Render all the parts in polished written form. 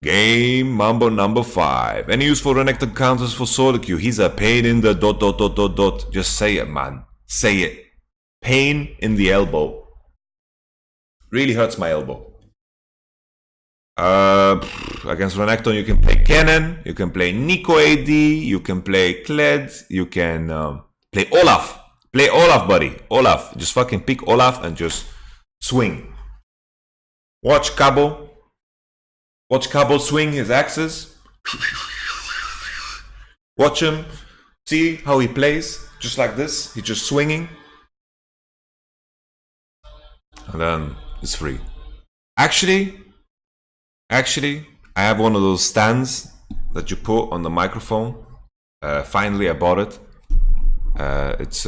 Game Mambo number 5. Any useful Renekton counters for solo queue? He's a pain in the dot. Just say it, man. Say it. Pain in the elbow. Really hurts my elbow. Against Renekton, you can play Cannon, you can play Nico AD, you can play Kled, you can play Olaf. Play Olaf, buddy. Olaf. Just fucking pick Olaf and just swing. Watch Cabo. Watch Cabo swing his axes. Watch him. See how he plays. Just like this. He's just swinging. And then it's free. Actually, I have one of those stands that you put on the microphone. Finally, I bought it. It's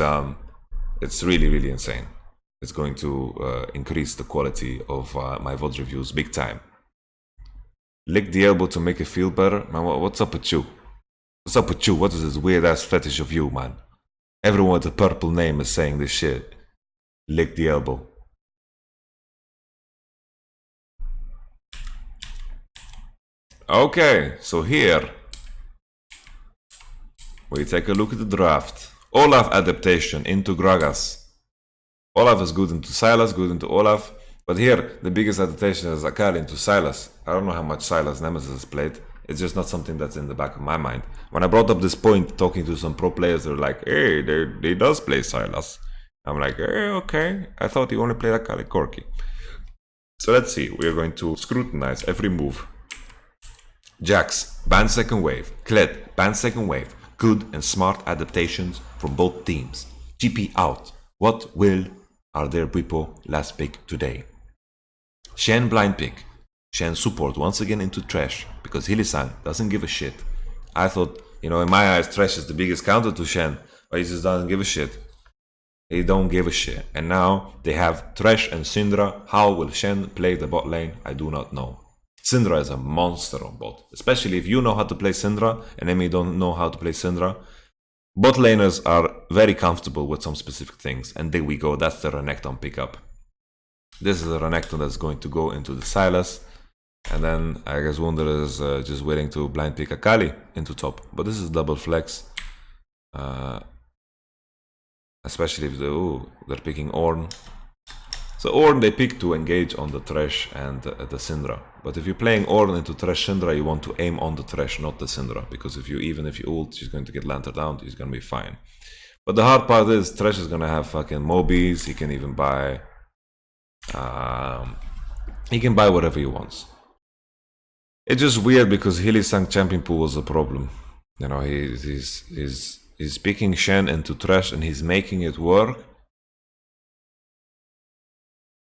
really insane. It's going to increase the quality of my VOD reviews big time. Lick the elbow to make it feel better. Man, what's up with you? What's up with you? What is this weird ass fetish of you, man? Everyone with a purple name is saying this shit. Lick the elbow. Okay, so here we take a look at the draft. Olaf adaptation into Gragas. Olaf is good into Sylas, good into Olaf. But here, the biggest adaptation is Akali into Sylas. I don't know how much Sylas Nemesis has played. It's just not something that's in the back of my mind. When I brought up this point, talking to some pro players, they're like, hey, they does play Sylas. I'm like, hey, okay. I thought he only played Akali Corki. So let's see. We are going to scrutinize every move. Jax, ban second wave. Kled, ban second wave. Good and smart adaptations from both teams. GP out. What will are their Bwipo last pick today? Shen blind pick. Shen support once again into trash because Hili-san doesn't give a shit. I thought, in my eyes, trash is the biggest counter to Shen, but he just doesn't give a shit. He don't give a shit. And now they have Trash and Syndra. How will Shen play the bot lane? I do not know. Syndra is a monster on bot, especially if you know how to play Syndra and enemy don't know how to play Syndra. Bot laners are very comfortable with some specific things, and there we go, that's the Renekton pickup. This is a Renekton that's going to go into the Sylas, and then I guess Wunder is just waiting to blind pick Akali into top, but this is double flex. Especially if they're picking Ornn. So Ornn they pick to engage on the Thresh and the Syndra. But if you're playing Ornn into Thresh Syndra, you want to aim on the Thresh, not the Syndra. Because even if you ult, she's going to get lanterned down, he's going to be fine. But the hard part is, Thresh is going to have fucking Mobies, he can even buy... he can buy whatever he wants. It's just weird because Hili-Sang champion pool was a problem. He's picking Shen into Thresh and he's making it work.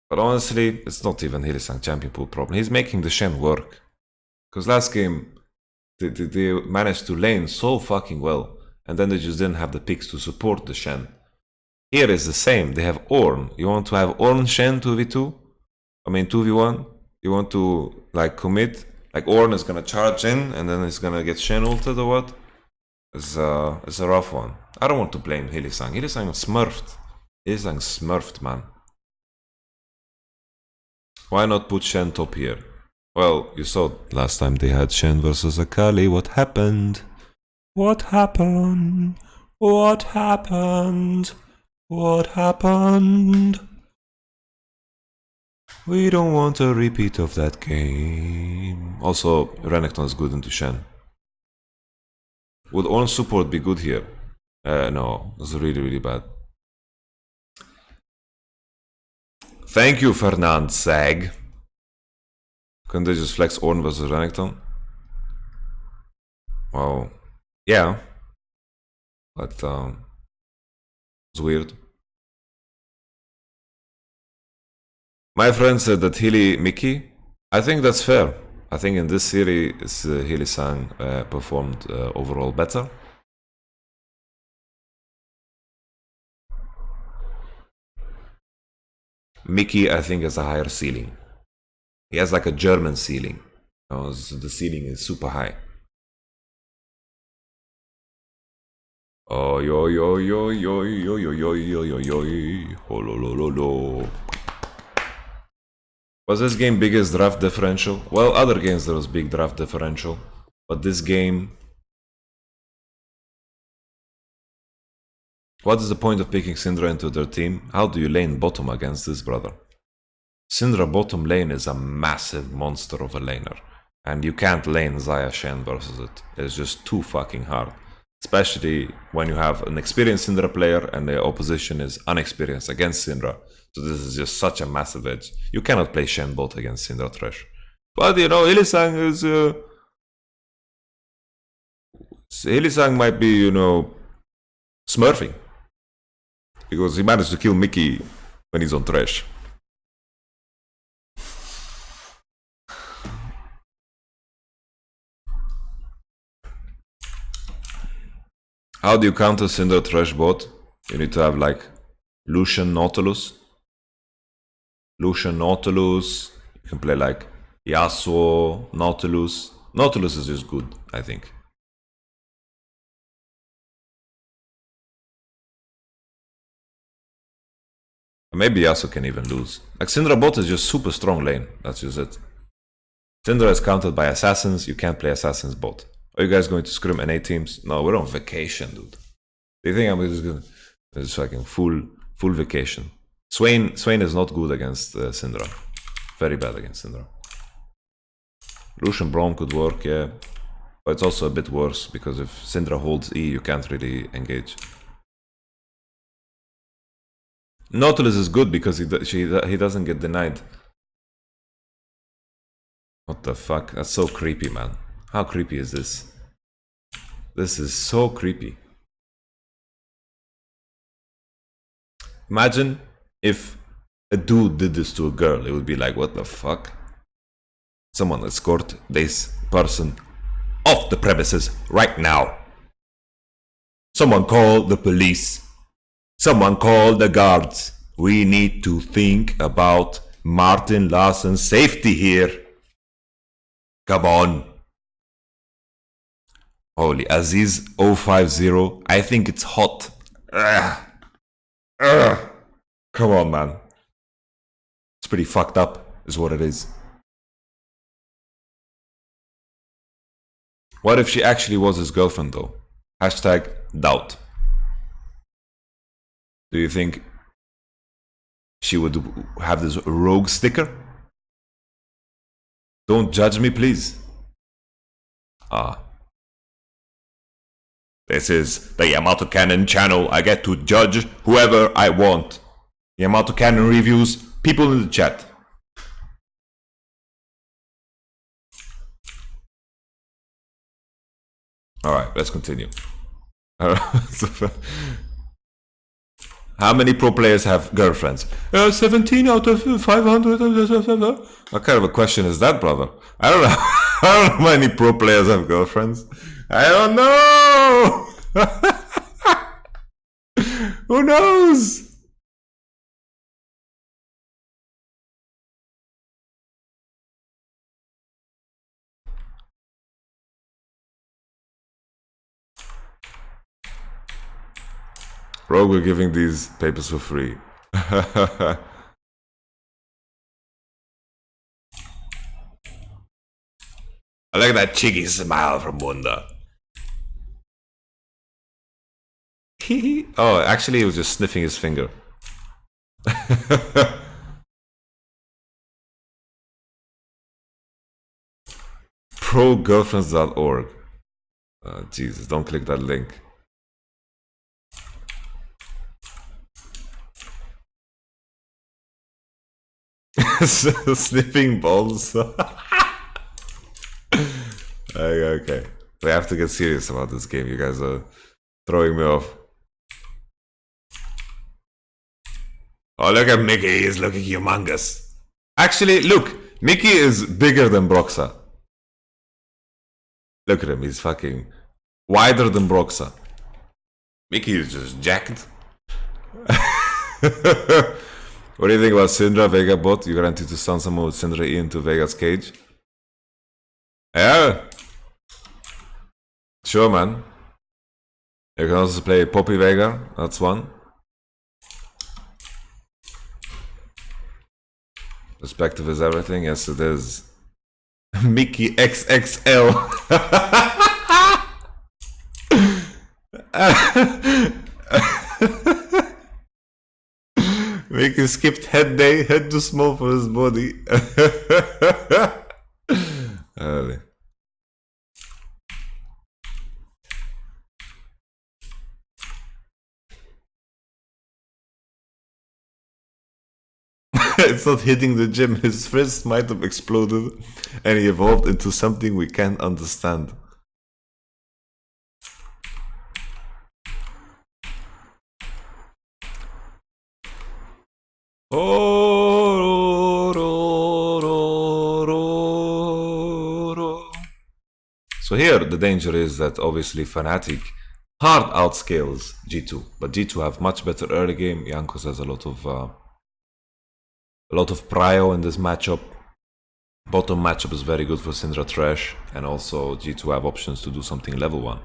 But honestly, it's not even Hili-Sang champion pool problem. He's making the Shen work. Because last game, they managed to lane so fucking well. And then they just didn't have the picks to support the Shen. Here is the same. They have Ornn. You want to have Ornn Shen 2v2? I mean 2v1? You want to commit? Like Ornn is gonna charge in and then he's gonna get Shen ulted or what? It's a rough one. I don't want to blame Hili-Sang. Hili-Sang is smurfed. Hili-Sang smurfed, man. Why not put Shen top here? Well, you saw last time they had Shen versus Akali. What happened? What happened? What happened? What happened? We don't want a repeat of that game. Also, Renekton is good into Shen. Would Ornn support be good here? No, it's really bad. Thank you, Fernand Sag. Couldn't they just flex Ornn versus Renekton? Well, yeah. But, it's weird. My friend said that Healy Mickey. I think that's fair. I think in this series, Hili-Sang performed overall better. Mickey, I think, has a higher ceiling. He has like a German ceiling. So the ceiling is super high. Oh, yo, yo, yo, yo, yo, yo, yo, yo, yo, yo, ho, lo, lo, lo, lo. Was this game biggest draft differential? Well, other games there was big draft differential, but this game... What is the point of picking Syndra into their team? How do you lane bottom against this, brother? Syndra bottom lane is a massive monster of a laner, and you can't lane Xayah Shen versus it. It's just too fucking hard. Especially when you have an experienced Syndra player and the opposition is unexperienced against Syndra. So this is just such a massive edge. You cannot play Shen bot against Syndra Thresh. But you know, Illisang is... Illisang might be, you know, smurfing. Because he managed to kill Mickey when he's on Thresh. How do you counter Syndra Thresh bot? You need to have like Lucian Nautilus. Lucian Nautilus. You can play like Yasuo Nautilus. Nautilus is just good, I think. Maybe Yasuo can even lose. Like Syndra bot is just super strong lane. That's just it. Syndra is countered by assassins. You can't play assassins bot. Are you guys going to scrim NA teams? No, we're on vacation, dude. Do you think I'm just gonna... It's fucking full vacation. Swain is not good against Syndra. Very bad against Syndra. Lucian Braum could work, yeah. But it's also a bit worse, because if Syndra holds E, you can't really engage. Nautilus is good because he doesn't get denied. What the fuck? That's so creepy, man. How creepy is this? This is so creepy. Imagine if a dude did this to a girl. It would be like, what the fuck? Someone escort this person off the premises right now. Someone call the police. Someone call the guards. We need to think about Martin Larsen's safety here. Come on. Holy Aziz 050. I think it's hot. Come on, man. It's pretty fucked up, is what it is. What if she actually was his girlfriend, though? Hashtag doubt. Do you think she would have this rogue sticker? Don't judge me, please. This is the YamatoCannon channel. I get to judge whoever I want. YamatoCannon reviews, people in the chat. Alright, let's continue. How many pro players have girlfriends? 17 out of 500. What kind of a question is that, brother? I don't know. I don't know how many pro players have girlfriends. I don't know. Who knows? Bro, we're giving these papers for free. I like that cheeky smile from Wunda. Oh, actually he was just sniffing his finger. Progirlfriends.org. Jesus, don't click that link. Sniffing balls. Okay. We have to get serious about this game. You guys are throwing me off. Oh, look at Mickey. He's looking humongous. Actually, look. Mickey is bigger than Broxa. Look at him. He's fucking wider than Broxa. Mickey is just jacked. What do you think about Syndra Vega bot? You guaranteed to stun someone with Syndra E into Vega's cage? Yeah. Sure, man. You can also play Poppy Vega. That's one. Perspective is everything. Yes, it is. Mickey XXL. Mickey skipped head day. Head too small for his body. It's not hitting the gym. His fist might have exploded and he evolved into something we can't understand. So here the danger is that obviously Fnatic hard outscales G2, but G2 have much better early game. Jankos has a lot of prio in this matchup. Bottom matchup is very good for Syndra Trash, and also G2 have options to do something level 1.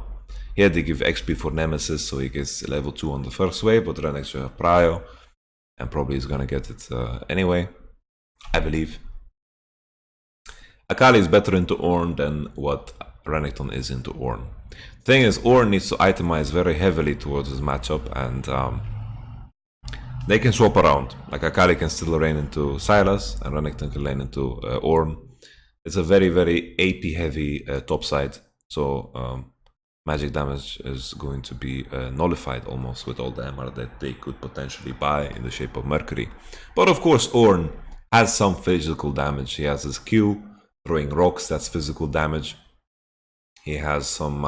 Here they give XP for Nemesis, so he gets level 2 on the first wave, but Renekton should have prio, and probably is gonna get it anyway, I believe. Akali is better into Ornn than what Renekton is into Ornn. Thing is, Ornn needs to itemize very heavily towards this matchup, and they can swap around. Like Akali can still lane into Sylas, and Renekton can lane into Ornn. It's a very, very AP heavy top side, so magic damage is going to be nullified almost with all the MR that they could potentially buy in the shape of Mercury. But of course, Ornn has some physical damage. He has his Q, throwing rocks, that's physical damage. He has some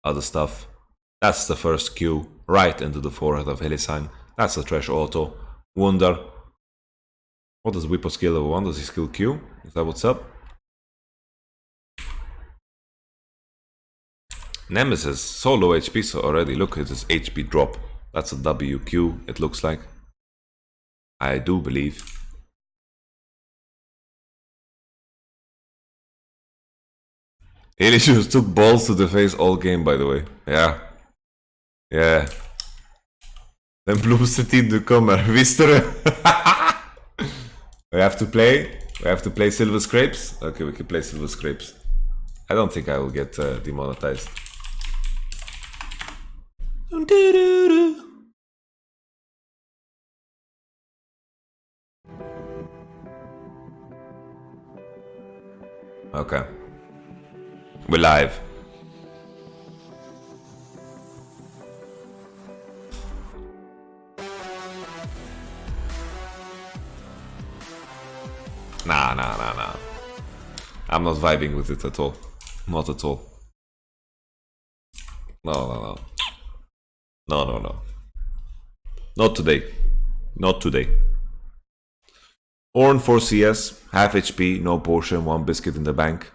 other stuff. That's the first Q, right into the forehead of Hylissang. That's the Trash Auto. Wonder. What does Whippo skill level 1? Does he skill Q? Is that what's up? Nemesis, so low HP, so already look at his HP drop. That's a WQ, it looks like. I do believe. Illusions took balls to the face all game, by the way. Yeah. Yeah. Den bloemste team de kommer, wist er? We have to play? We have to play Silver Scrapes? Okay, we can play Silver Scrapes. I don't think I will get demonetized. Okay. We're live. Nah. I'm not vibing with it at all. Not at all. No. Not today. Not today. Ornn 4 CS, half HP, no potion, 1 biscuit in the bank.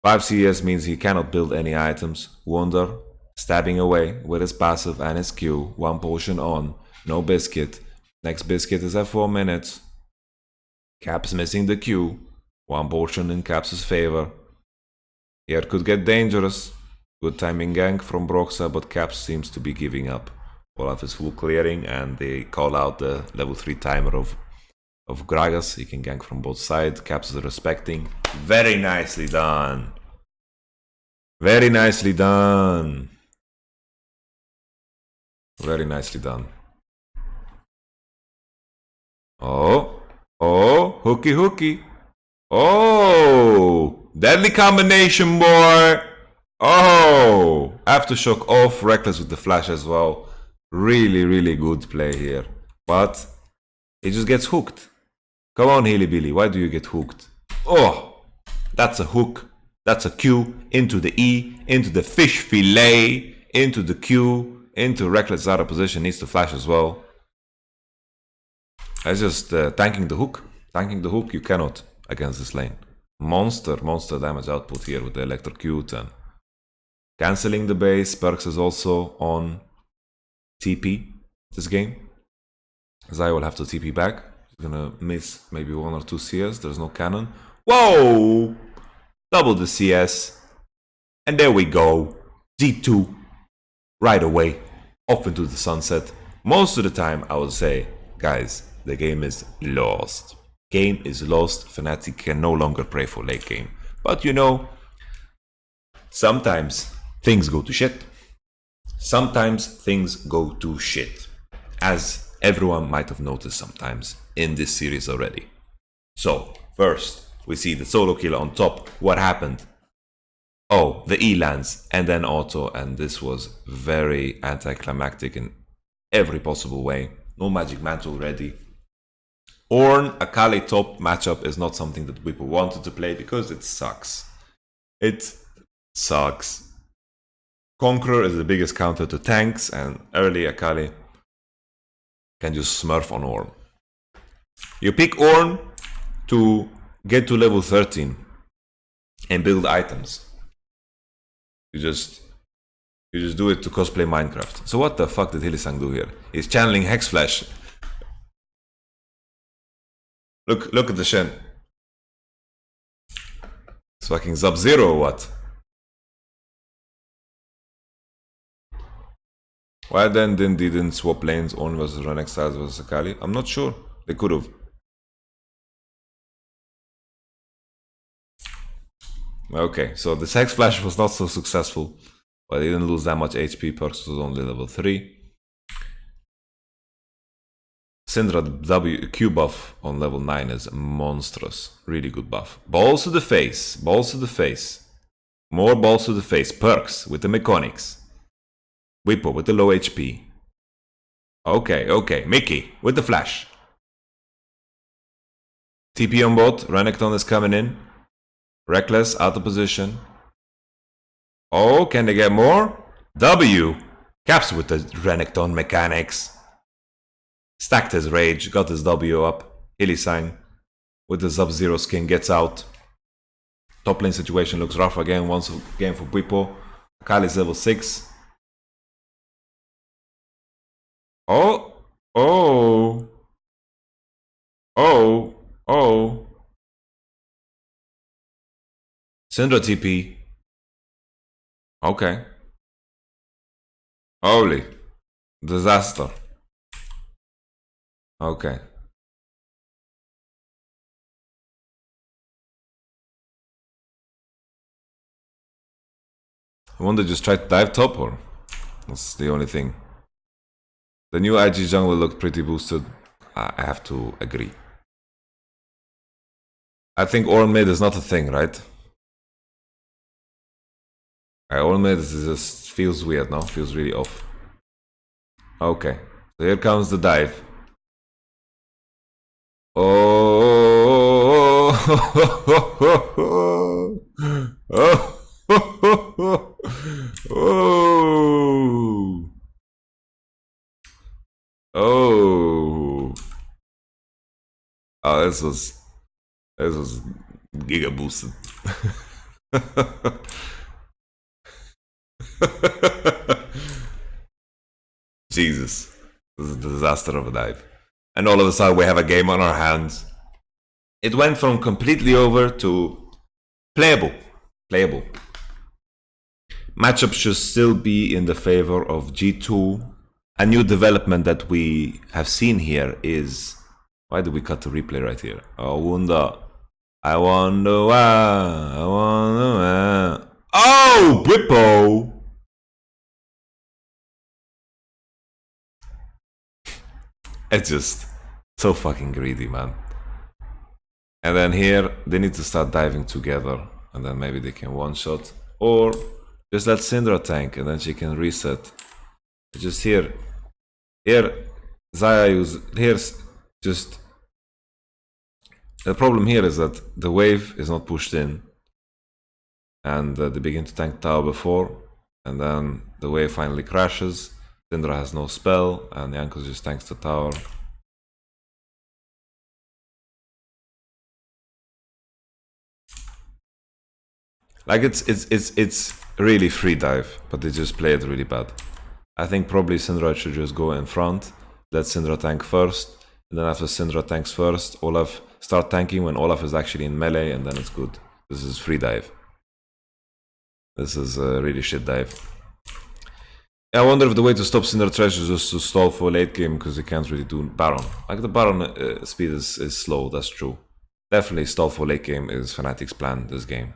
5 CS means he cannot build any items. Wonder, stabbing away with his passive and his Q. 1 potion on, no biscuit. Next biscuit is at 4 minutes. Caps missing the Q. 1 potion in Caps' favor. Here could get dangerous. Good timing gank from Broxa, but Caps seems to be giving up. Olaf is full clearing, and they call out the level 3 timer of Gragas. He can gank from both sides. Caps is respecting. Very nicely done. Very nicely done. Very nicely done. Oh, hooky. Oh, deadly combination, boy. Oh, Aftershock off, Reckless with the flash as well. Really good play here. But he just gets hooked. Come on, Hilly Billy, why do you get hooked? Oh, that's a hook. That's a Q into the E, into the fish fillet, into the Q, into Reckless out of position, needs to flash as well. That's just tanking the hook. Tanking the hook, you cannot against this lane. Monster damage output here with the Electrocute and cancelling the base. Perks is also on TP this game. Zai will have to TP back. He's gonna miss maybe 1 or 2 CS. There's no cannon. Whoa! Double the CS. And there we go. G2. Right away. Off into the sunset. Most of the time I would say, guys, the game is lost. Game is lost. Fnatic can no longer pray for late game. But you know, sometimes things go to shit. Sometimes things go to shit. As everyone might have noticed sometimes in this series already. So, first, we see the solo kill on top. What happened? Oh, the E lands and then auto, and this was very anticlimactic in every possible way. No magic mantle ready. Ornn Akali top matchup is not something that people wanted to play because it sucks. It sucks. Conqueror is the biggest counter to tanks, and early Akali can just smurf on Ornn. You pick Ornn to get to level 13 and build items. You just do it to cosplay Minecraft. So what the fuck did Hylissang do here? He's channeling Hex Flash. Look at the Shen. It's fucking Sub-Zero or what? Why then didn't swap lanes on versus Renekton Styles versus Akali? I'm not sure. They could have. Okay, so the Hex Flash was not so successful, but they didn't lose that much HP. Perks was only level 3. Syndra Q buff on level 9 is monstrous. Really good buff. Balls to the face. Balls to the face. More balls to the face. Perks with the mechanics. Whippo with the low HP. Okay. Mickey with the flash. TP on bot. Renekton is coming in. Reckless out of position. Oh, can they get more? W. Caps with the Renekton mechanics. Stacked his rage, got his W up. Hylissang with the Sub-Zero skin gets out. Top lane situation looks rough again once again for Whippo. Akali's level 6. Oh. Syndra TP. Okay. Holy. Disaster. Okay. I wonder just try to dive top, or that's the only thing. The new IG jungle looked pretty boosted. I have to agree. I think Ornn mid is not a thing, right? Ornn mid just feels weird now, feels really off. Okay, so here comes the dive. Oh, this was giga boosted. Jesus, this is a disaster of a dive. And all of a sudden we have a game on our hands. It went from completely over to playable. Matchups should still be in the favor of G2. A new development that we have seen here is... Why did we cut the replay right here? I wonder why. Oh, Whippo! It's just so fucking greedy, man. And then here, they need to start diving together. And then maybe they can one-shot. Or just let Syndra tank and then she can reset. Just here, Xayah here's just... The problem here is that the wave is not pushed in. And they begin to tank tower before. And then the wave finally crashes. Syndra has no spell, and Jankos just tanks the tower. Like it's really free dive, but they just play it really bad. I think probably Syndra should just go in front, let Syndra tank first, and then after Syndra tanks first, Olaf start tanking when Olaf is actually in melee, and then it's good. This is free dive. This is a really shit dive. I wonder if the way to stop Cinder Trash is just to stall for late game because he can't really do Baron. Like the Baron speed is slow, that's true. Definitely stall for late game is Fnatic's plan this game.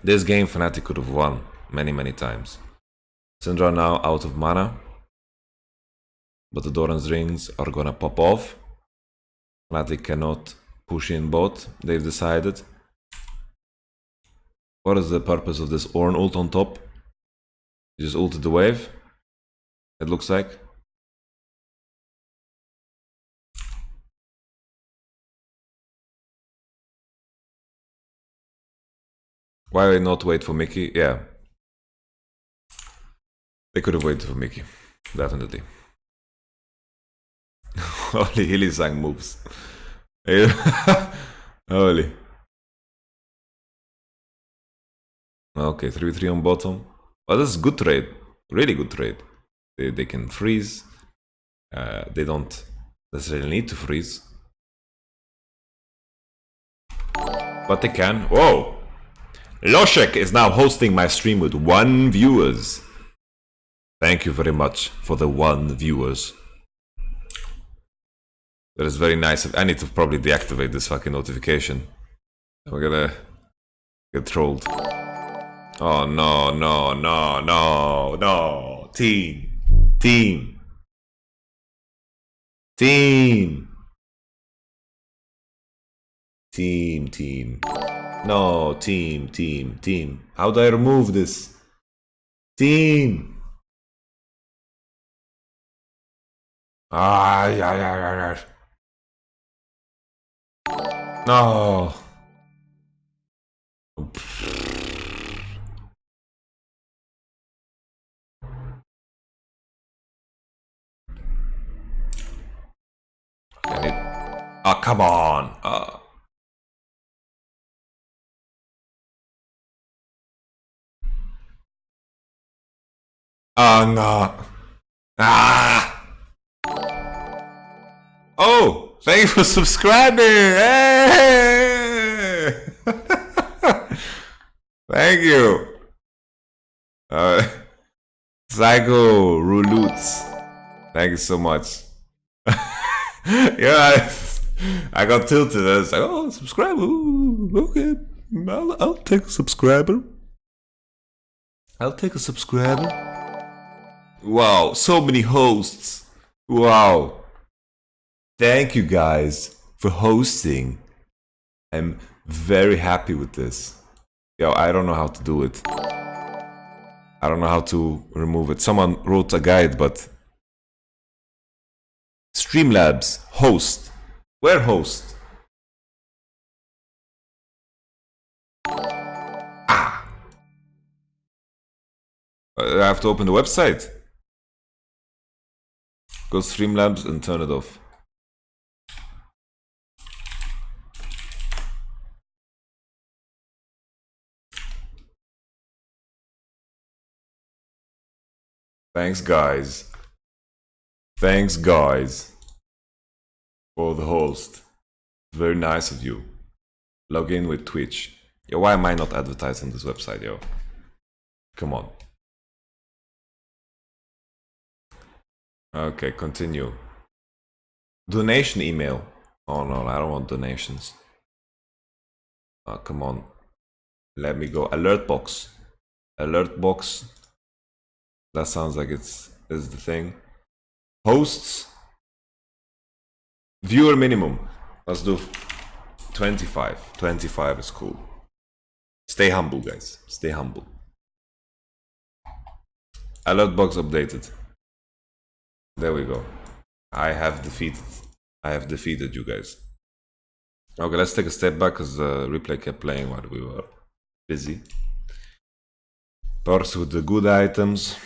This game Fnatic could have won many times. Syndra now out of mana. But the Doran's rings are gonna pop off. Fnatic cannot push in bot, they've decided. What is the purpose of this Ornn ult on top? You just ulted the wave, it looks like. Why not wait for Mickey? Yeah. They could have waited for Mickey, definitely. Holy Hillisang moves. Holy. Okay, 3v3 on bottom. Well, this is good trade. Really good trade. They can freeze. They don't necessarily need to freeze. But they can. Whoa! Loshek is now hosting my stream with 1 viewers. Thank you very much for the 1 viewers. That is very nice. I need to probably deactivate this fucking notification. We're gonna get trolled. Oh no, no, no, no, no. Team. Team. Team. Team, team. No, team, team, team. How do I remove this? Team. Ah, yeah. No. Oh, come on. Oh, no. Ah. Oh, thank you for subscribing. Hey. Thank you. Psycho Ruloots. Thank you so much. Yeah, I got tilted. I was like, oh, subscribe. Ooh, okay. I'll take a subscriber. I'll take a subscriber. Wow, so many hosts. Wow. Thank you guys for hosting. I'm very happy with this. Yo, I don't know how to do it. I don't know how to remove it. Someone wrote a guide, but... Streamlabs, host. Where host? Ah! I have to open the website. Go Streamlabs and turn it off. Thanks, guys. Thanks, guys, for the host. Very nice of you. Log in with Twitch. Yo, why am I not advertising this website, yo? Come on. Okay, continue. Donation email. Oh no, I don't want donations. Oh, come on. Let me go. Alert box. Alert box. That sounds like is the thing. Hosts. Viewer minimum. Let's do 25. 25 is cool. Stay humble, guys. Stay humble. Alert box updated. There we go. I have defeated you guys. Okay, let's take a step back because the replay kept playing while we were busy. Perks with the good items.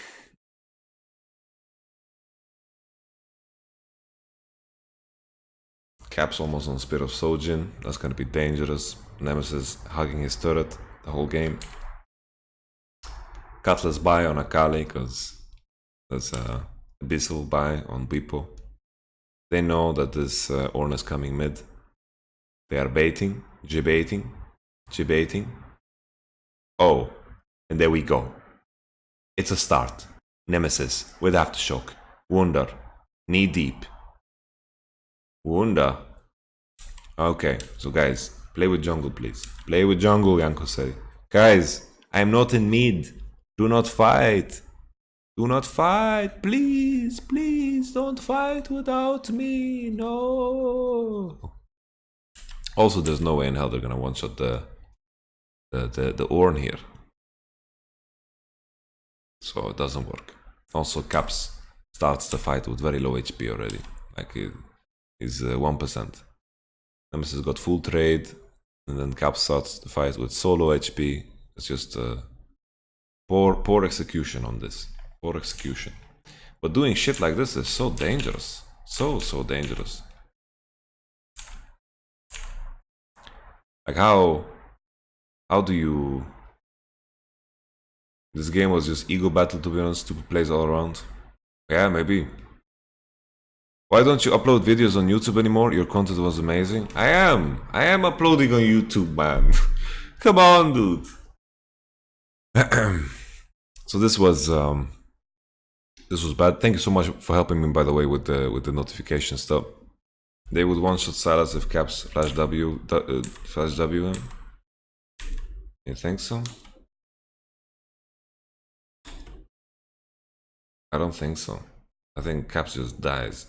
Caps almost on Spirit of Sojin. That's gonna be dangerous. Nemesis hugging his turret the whole game. Cutlass buy on Akali because there's a Abyssal buy on Bwipo. They know that this Ornn is coming mid. They are baiting, jibaiting. Oh, and there we go. It's a start. Nemesis with Aftershock. Wonder. Knee deep. Wonder. Okay, so guys, play with jungle, please. Play with jungle, Yanko said. Guys, I'm not in mid. Do not fight. Do not fight. Please, please don't fight without me. No. Also, there's no way in hell they're gonna one-shot the Ornn here. So it doesn't work. Also, Caps starts the fight with very low HP already. Like he's 1%. Nemesis got full trade, and then Caps starts the fight with solo HP. It's just poor execution on this. Poor execution. But doing shit like this is so dangerous. So dangerous. Like how do you... This game was just ego battle, to be honest, stupid plays all around. Yeah, maybe. Why don't you upload videos on YouTube anymore? Your content was amazing. I am uploading on YouTube, man. Come on, dude. So this was bad. Thank you so much for helping me, by the way, with the notification stuff. They would one-shot Sylas if Caps flash W him. You think so? I don't think so. I think Caps just dies.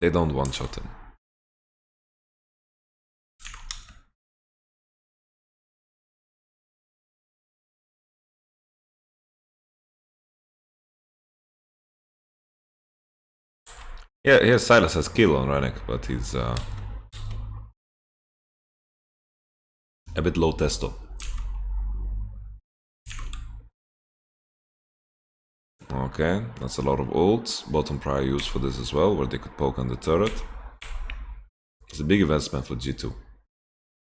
They don't one-shot him. Yeah, Sylas has kill on Renek, but he's a bit low testo. Okay, that's a lot of ults. Bottom prior use for this as well, where they could poke on the turret. It's a big investment for G2.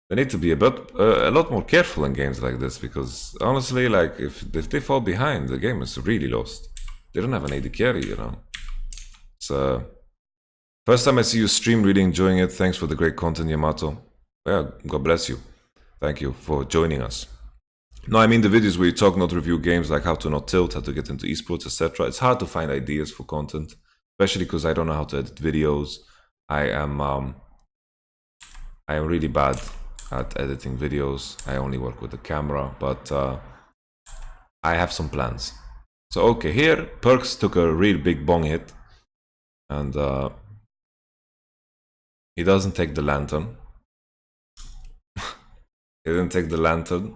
They need to be a lot more careful in games like this, because honestly, like if they fall behind, the game is really lost. They don't have an AD carry, you know. It's first time I see you stream, really enjoying it. Thanks for the great content, Yamato. Yeah, God bless you. Thank you for joining us. No, I mean the videos where you talk, not review games, like how to not tilt, how to get into esports, etc. It's hard to find ideas for content, especially because I don't know how to edit videos. I am really bad at editing videos. I only work with the camera, but I have some plans. So okay, here Perks took a real big bong hit, and he doesn't take the lantern. He didn't take the lantern.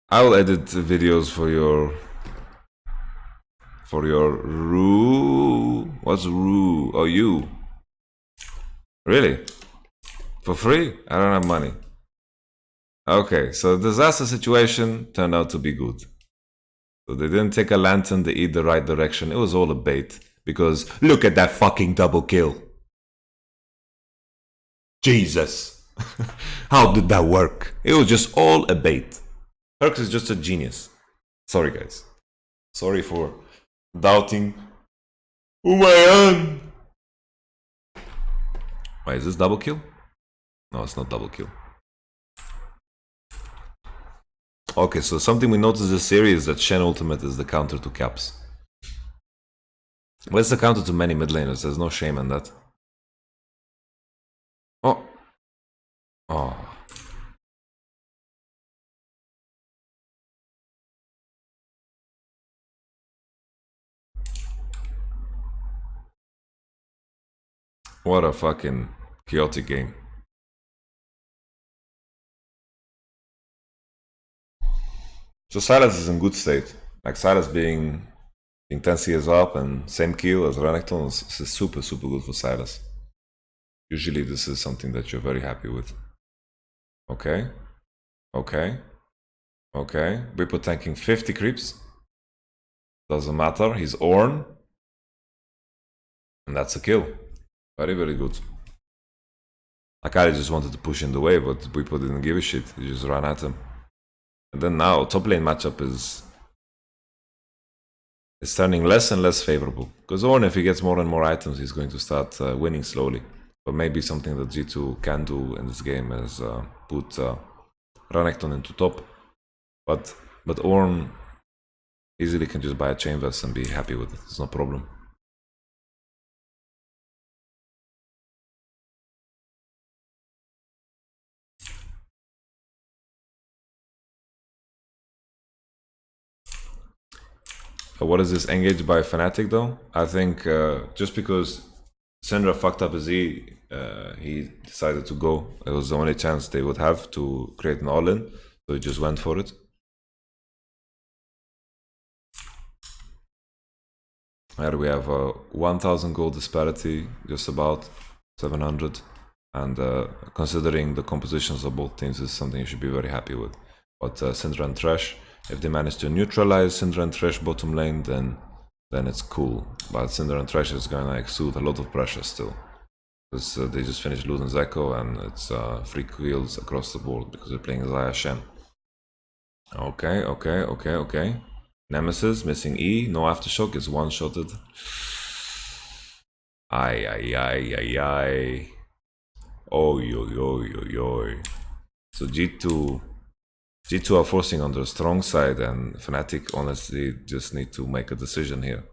I'll edit videos for your Roo. What's Roo? Oh, you. Really? For free? I don't have money. Okay, so the disaster situation turned out to be good. So they didn't take a lantern, they eat the right direction. It was all a bait. Because look at that fucking double kill. Jesus. How did that work? It was just all a bait. Perks is just a genius. Sorry, guys. Sorry for doubting. Umayan! Wait, is this double kill? No, it's not double kill. Okay, so something we noticed this series is that Shen ultimate is the counter to Caps. Well, it's the counter to many mid laners. There's no shame in that. Oh. Oh. What a fucking chaotic game. So Sylas is in good state. Like Sylas being intensity is up and same kill as Renekton is super good for Sylas. Usually this is something that you're very happy with. Okay. Okay. Okay. Bwipo tanking 50 creeps. Doesn't matter. He's Ornn. And that's a kill. Very good. Akali just wanted to push in the wave, but Bwipo didn't give a shit. He just ran at him. And then now, top lane matchup is It's turning less and less favorable. Because Orn, if he gets more and more items, he's going to start winning slowly. But maybe something that G2 can do in this game is put Renekton into top. But Orn easily can just buy a Chain Vest and be happy with it. It's no problem. What is this engaged by Fnatic though? I think just because Syndra fucked up his E, he decided to go. It was the only chance they would have to create an all-in, so he just went for it. Here we have a 1000 gold disparity, just about 700. And considering the compositions of both teams is something you should be very happy with. But Syndra and Thresh, if they manage to neutralize Syndra and Thresh bottom lane, then it's cool. But Syndra and Thresh is gonna exude a lot of pressure still. Because they just finished Luden's Echo and it's free kills across the board because they're playing Xayah Shen. Okay. Nemesis, missing E, no aftershock, is one-shotted. Ay. Oi. So G2 are forcing on the strong side, and Fnatic honestly just need to make a decision here.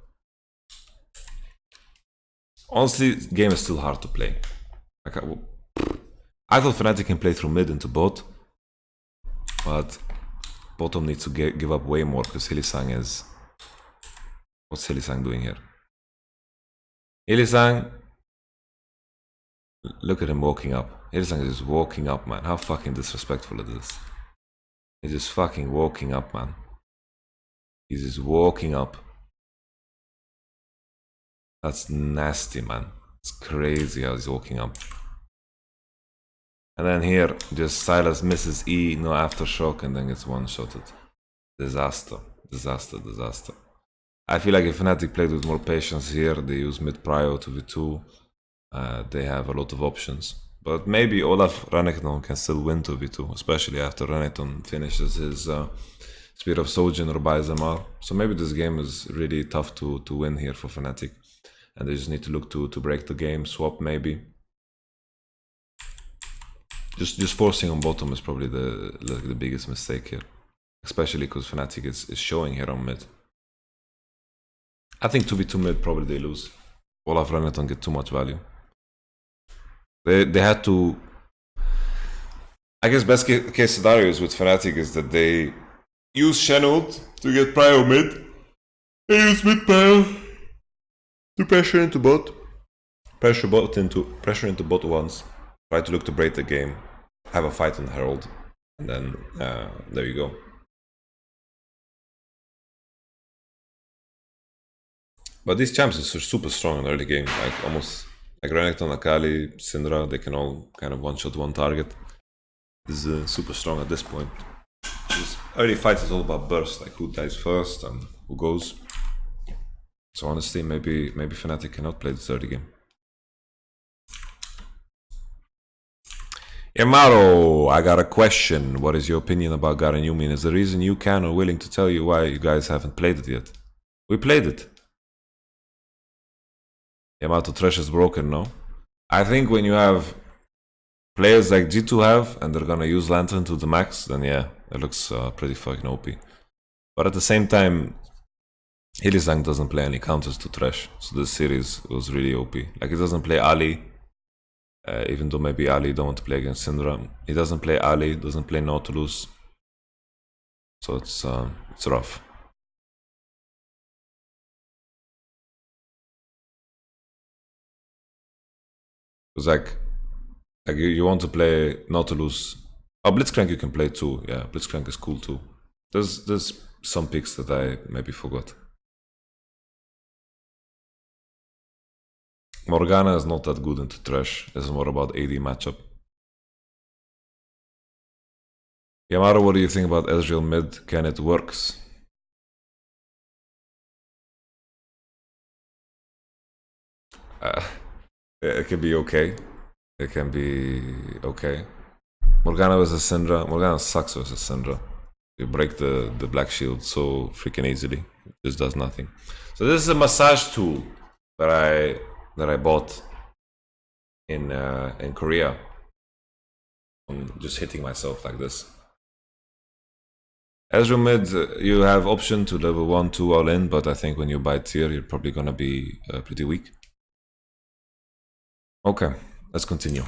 Honestly, the game is still hard to play. I thought Fnatic can play through mid into bot, but bottom needs to give up way more because Hylissang is... What's Hylissang doing here? Hylissang... Look at him walking up. Hylissang is just walking up, man. How fucking disrespectful it is. He's just fucking walking up, man. He's just walking up. That's nasty, man. It's crazy how he's walking up. And then here, just Sylas misses E, no aftershock, and then gets one-shotted. Disaster. I feel like if Fnatic played with more patience here, they use mid-prio to V2, they have a lot of options. But maybe Olaf Renekton can still win 2v2, especially after Renekton finishes his Spear of Sojin or buys MR. So maybe this game is really tough to win here for Fnatic. And they just need to look to break the game, swap maybe. Just forcing on bottom is probably the biggest mistake here. Especially because Fnatic is showing here on mid. I think 2v2 mid probably they lose. Olaf Renekton get too much value. They had to... I guess best case scenarios with Fnatic is that they use Shen ult to get prio mid. They use mid prio to pressure into bot. Pressure into bot once. Try to look to break the game. Have a fight on Herald. And then there you go. But these champs are super strong in early game. Like almost... Like Renekton, Akali, Syndra, they can all kind of one-shot one target. This is super strong at this point. This early fight is all about burst, like who dies first and who goes. So honestly, maybe Fnatic cannot play this early game. Yamato, I got a question. What is your opinion about Garen Yumin? Is the reason you can or willing to tell you why you guys haven't played it yet? We played it. Yamato Thresh is broken, no? I think when you have players like G2 have, and they're gonna use Lantern to the max, then yeah, it looks pretty fucking OP. But at the same time, Hylissang doesn't play any counters to Thresh, so this series was really OP. Like, he doesn't play Ali, even though maybe Ali don't want to play against Syndra. He doesn't play Ali, doesn't play Nautilus. So it's rough. It's like you want to play Nautilus. Oh, Blitzcrank you can play too. Yeah, Blitzcrank is cool too. There's some picks that I maybe forgot. Morgana is not that good into Thresh. This is more about AD matchup. Yamato, what do you think about Ezreal mid? Can it works? It can be okay. It can be okay. Morgana versus Syndra. Morgana sucks versus Syndra. You break the black shield so freaking easily. It just does nothing. So this is a massage tool that I bought in Korea. I'm just hitting myself like this. Ezreal mid, you have option to level 1, 2 all in, but I think when you buy tier, you're probably gonna be pretty weak. Okay, let's continue. I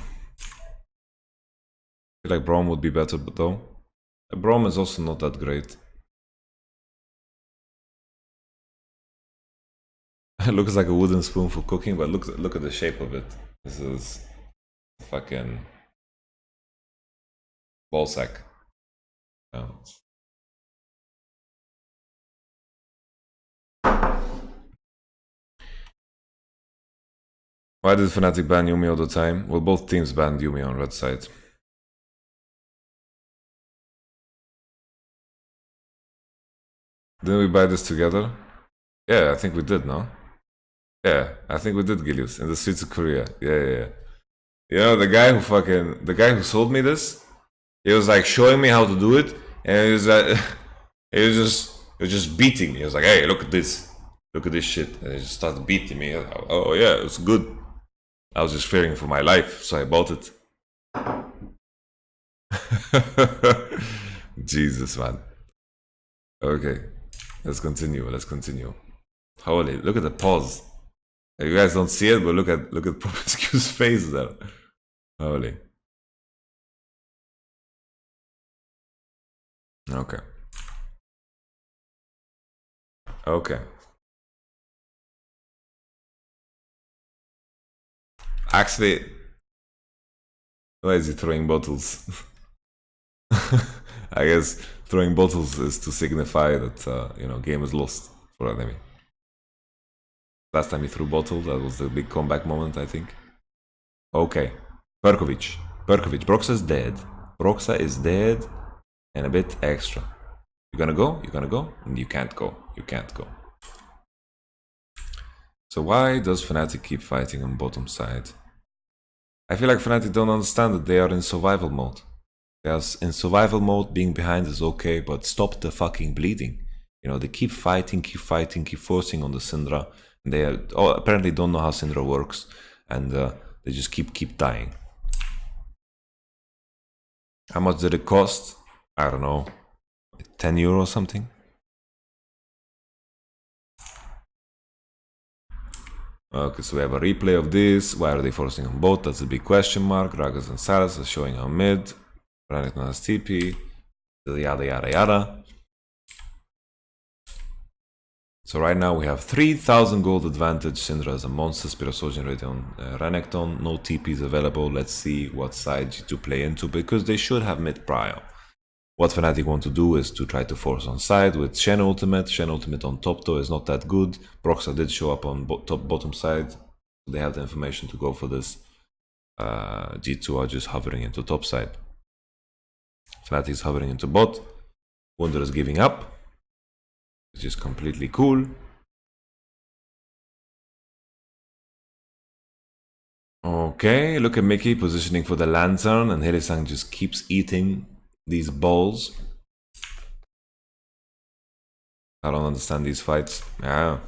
feel like Braum would be better, but though. Braum is also not that great. It looks like a wooden spoon for cooking, but look at the shape of it. This is fucking ball sack. Why did Fnatic ban Yuumi all the time? Well, both teams banned Yuumi on red side. Didn't we buy this together? Yeah, I think we did, no? Yeah, I think we did, Gilius, in the streets of Korea. Yeah. You know, the guy who sold me this, he was like showing me how to do it, and he was just beating me. He was like, hey, look at this shit. And he just started beating me. Oh yeah, it's good. I was just fearing for my life, so I bought it. Jesus, man. Okay, let's continue. Holy, look at the pause. You guys don't see it, but look at Promiscuous face there. Holy. Okay. Actually, why is he throwing bottles? I guess throwing bottles is to signify that you know, game is lost for enemy. Last time he threw bottle, that was the big comeback moment, I think. Okay, Perkovic. Broxa is dead. Broxa is dead, and a bit extra. You gonna go? And you can't go. So why does Fnatic keep fighting on bottom side? I feel like Fnatic don't understand that they are in survival mode. Because in survival mode, being behind is okay, but stop the fucking bleeding. You know, they keep fighting, keep forcing on the Syndra. And they apparently don't know how Syndra works. And they just keep dying. How much did it cost? I don't know. 10 euro or something? Okay, so we have a replay of this. Why are they forcing on bot? That's a big question mark. Gragas and Salas are showing on mid. Renekton has TP. Yada. So right now we have 3,000 gold advantage. Syndra is a monster. Spirosojin ready on Renekton. No TPs available. Let's see what side G2 play into, because they should have mid prio. What Fnatic want to do is to try to force on side with Shen ultimate. Shen ultimate on top though is not that good. Broxa did show up on bottom side. They have the information to go for this. G2 are just hovering into top side. Fnatic is hovering into bot. Wunder is giving up. Which is completely cool. Okay, look at Mickey positioning for the lantern, and Hylissang just keeps eating these balls. I don't understand these fights. Yeah.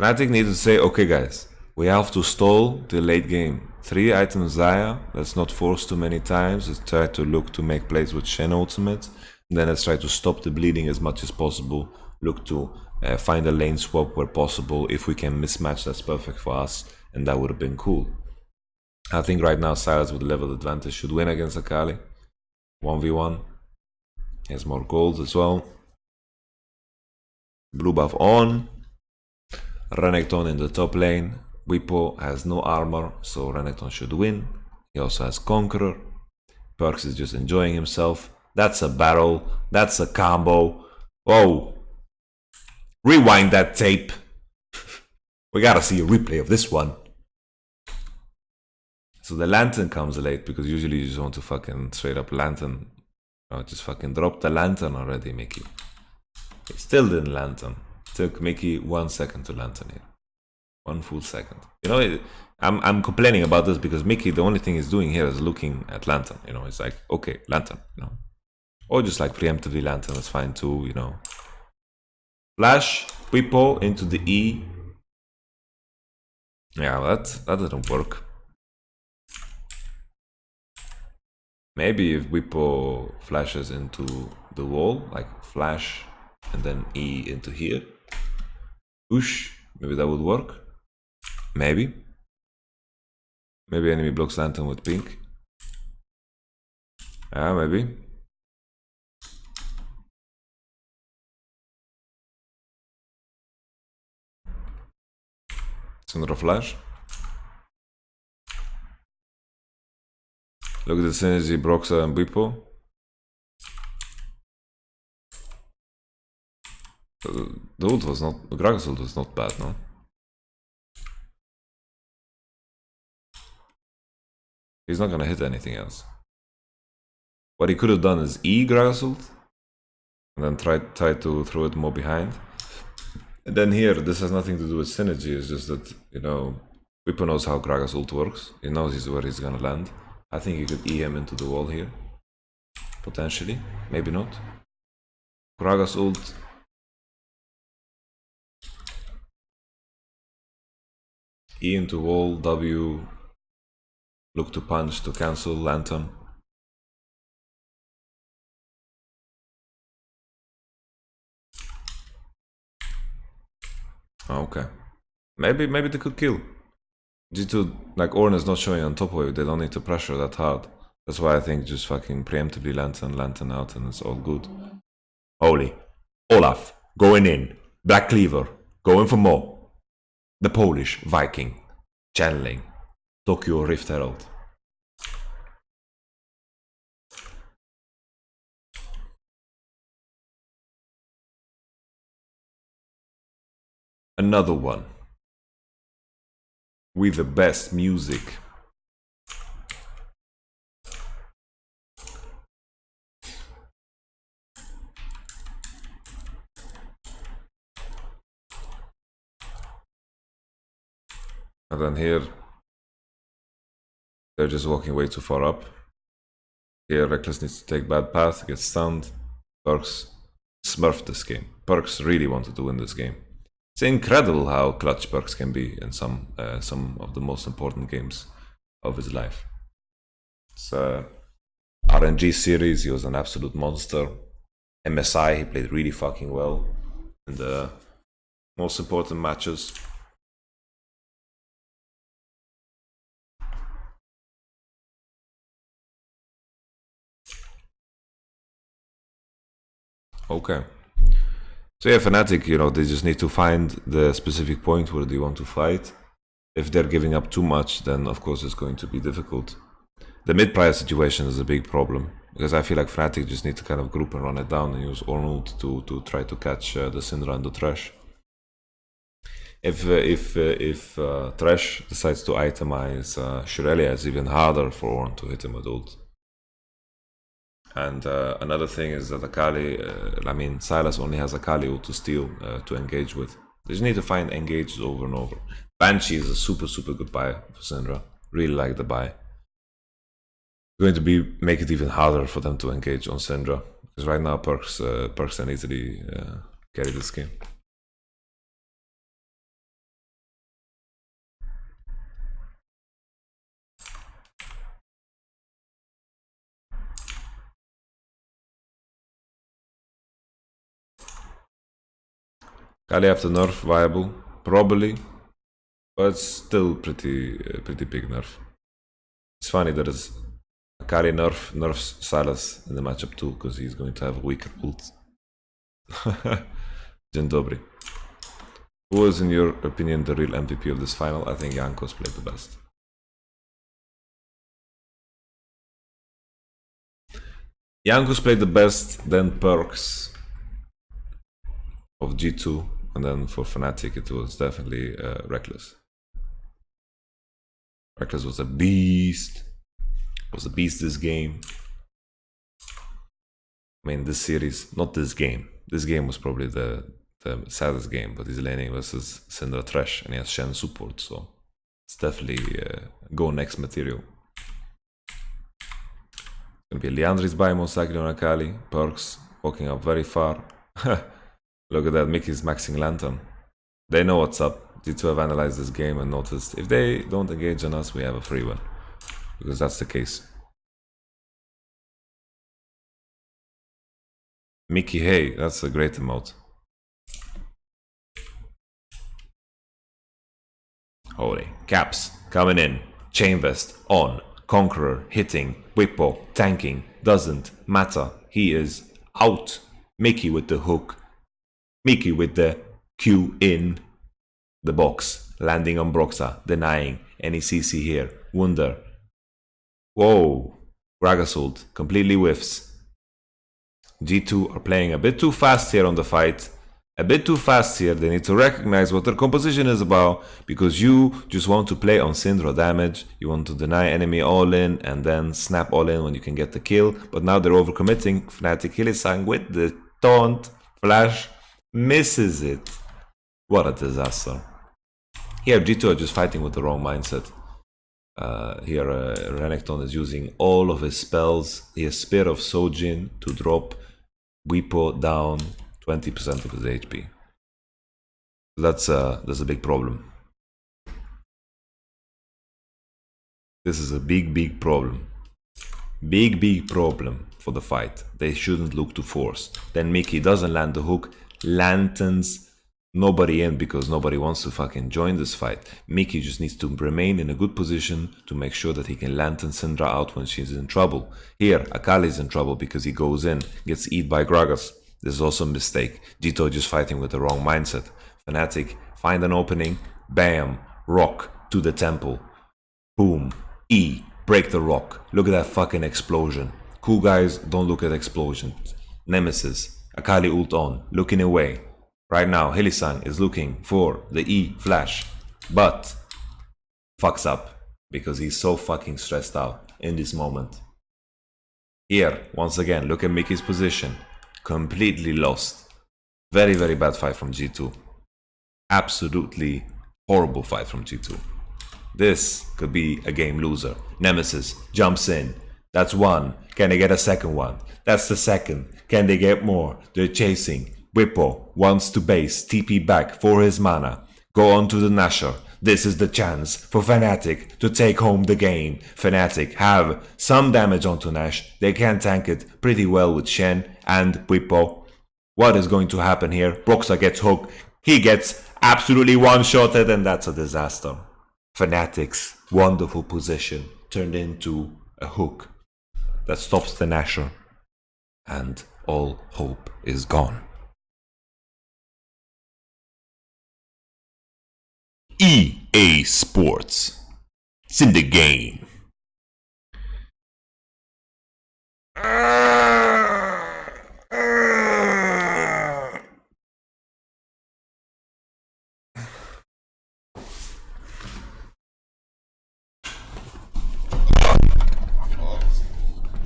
Fnatic need to say, okay guys, we have to stall the late game. 3 items Zaya, let's not force too many times. Let's try to look to make plays with Shen ultimate. And then let's try to stop the bleeding as much as possible. Look to find a lane swap where possible. If we can mismatch, that's perfect for us. And that would have been cool. I think right now Silas with level advantage should win against Akali. 1v1. He has more gold as well. Blue buff on. Renekton in the top lane. Wipo has no armor, so Renekton should win. He also has Conqueror. Perks is just enjoying himself. That's a barrel. That's a combo. Whoa. Rewind that tape. We gotta see a replay of this one. So the lantern comes late, because usually you just want to fucking straight up lantern. Oh, just fucking drop the lantern already, Mickey. It still didn't lantern. It took Mickey 1 second to lantern here. 1 full second. You know, I'm complaining about this because Mickey, the only thing he's doing here is looking at lantern. You know, it's like, okay, lantern. You know, Or just like preemptively lantern, that's fine too, you know. Flash, Whippo into the E. Yeah, that didn't work. Maybe if Whippo flashes into the wall, like flash and then E into here. Whoosh, maybe that would work. Maybe. Maybe enemy blocks lantern with pink. Yeah, maybe. Syndra flash. Look at the synergy, Broxa and Whippo. The ult was not, the Gragas ult was not bad, no? He's not gonna hit anything else. What he could have done is E Gragas ult, and then try to throw it more behind. And then here, this has nothing to do with synergy, it's just that, you know, Whippo knows how Gragas ult works. He knows where he's gonna land. I think you could E him into the wall here. Potentially, maybe not. Gragas ult. E into wall, W. Look to punch to cancel, lantern. Okay. Maybe they could kill. G2, like Ornn is not showing on top wave, they don't need to pressure that hard. That's why I think just fucking preemptively lantern out and it's all good. Holy. Olaf, going in. Black Cleaver, going for more. The Polish, Viking, channeling. Tokyo Rift Herald. Another one. With the best music. And then here, they're just walking way too far up. Here, Reckless needs to take bad path, gets stunned. Perks smurfed this game. Perks really wanted to win this game. It's incredible how clutch Perks can be in some of the most important games of his life. It's RNG series, he was an absolute monster. MSI, he played really fucking well in the most important matches. Okay. So yeah, Fnatic, you know, they just need to find the specific point where they want to fight. If they're giving up too much, then of course it's going to be difficult. The mid-prior situation is a big problem, because I feel like Fnatic just need to kind of group and run it down and use Ornult to try to catch the Syndra and the Thresh. If Thresh decides to itemize Shurelia, it's even harder for Ornn to hit him with ult. And another thing is that Akali, I mean, Sylas only has Akali ult to steal to engage with. They just need to find engages over and over. Banshee is a super good buy for Syndra. Really like the buy. Going to make it even harder for them to engage on Syndra, because right now Perks can easily carry this game. Kali after nerf viable, probably, but it's still pretty big nerf. It's funny that it's Akali nerfs Sylas in the matchup too, because he's going to have a weaker ult. Dzień dobry. Who is, in your opinion, the real MVP of this final? I think Jankos played the best. Jankos played the best, then Perks of G2, and then for Fnatic it was definitely Reckless. Reckless was a beast. Was a beast this game. I mean, this series, not this game. This game was probably the saddest game, but he's laning versus Syndra Thresh, and he has Shen support, so it's definitely go next material. Gonna be Leandri's buy most likely on Akali. Perks walking up very far. Look at that, Mickey's maxing Lantern. They know what's up. G2 have analyzed this game and noticed if they don't engage on us, we have a free win. Because that's the case. Mickey, hey, that's a great emote. Holy. Caps, coming in. Chain Vest, on. Conqueror, hitting. Whippo, tanking. Doesn't matter. He is out. Mickey with the hook. Mickey with the Q in the box. Landing on Broxa, denying any CC here. Wunder. Whoa. Gragasult, completely whiffs. G2 are playing a bit too fast here on the fight. A bit too fast here. They need to recognize what their composition is about, because you just want to play on Syndra damage. You want to deny enemy all in and then snap all in when you can get the kill. But now they're overcommitting. Fnatic Hylissang with the taunt. Flash misses it. What a disaster. Here G2 are just fighting with the wrong mindset. Here Renekton is using all of his spells. He has Spear of Sojin to drop Whippo down 20% of his HP. That's a big problem. This is a big problem. Big problem for the fight. They shouldn't look to force. Then Mickey doesn't land the hook. Lanterns nobody in because nobody wants to fucking join this fight. Mickey just needs to remain in a good position to make sure that he can lantern Syndra out when she's in trouble. Here, Akali's in trouble because he goes in, gets eat by Gragas. This is also a mistake. G2 just fighting with the wrong mindset. Fnatic find an opening, bam, rock to the temple. Boom, E, break the rock. Look at that fucking explosion. Cool guys, don't look at explosions. Nemesis, Akali ult on, looking away. Right now, Hylissang is looking for the E flash, but fucks up because he's so fucking stressed out in this moment. Here, once again, look at Mickey's position. Completely lost. Very bad fight from G2. Absolutely horrible fight from G2. This could be a game loser. Nemesis jumps in. That's one. Can they get a second one? That's the second. Can they get more? They're chasing. Whippo wants to base TP back for his mana. Go on to the Nashor. This is the chance for Fnatic to take home the game. Fnatic have some damage onto Nash. They can tank it pretty well with Shen and Whippo. What is going to happen here? Broxa gets hooked. He gets absolutely one-shotted, and that's a disaster. Fnatic's wonderful position turned into a hook that stops the Nashor, and all hope is gone. EA Sports. It's in the game.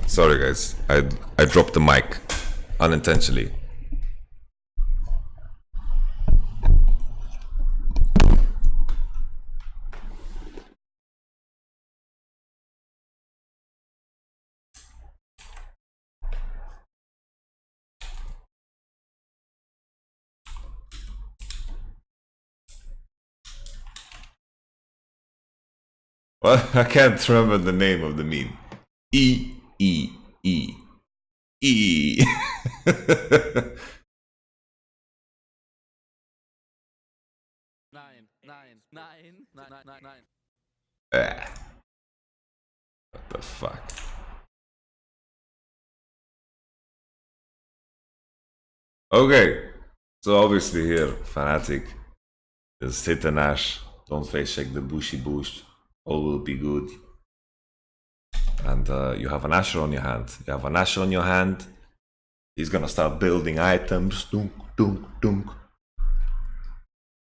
Sorry guys, I dropped the mic unintentionally. Well, I can't remember the name of the meme. E. Nine. What the fuck? Okay, so obviously here, Fnatic is hit and Ash. Don't face check the bushy bush. All will be good. And you have an Asher on your hand. You have an Asher on your hand. He's gonna start building items. Dunk.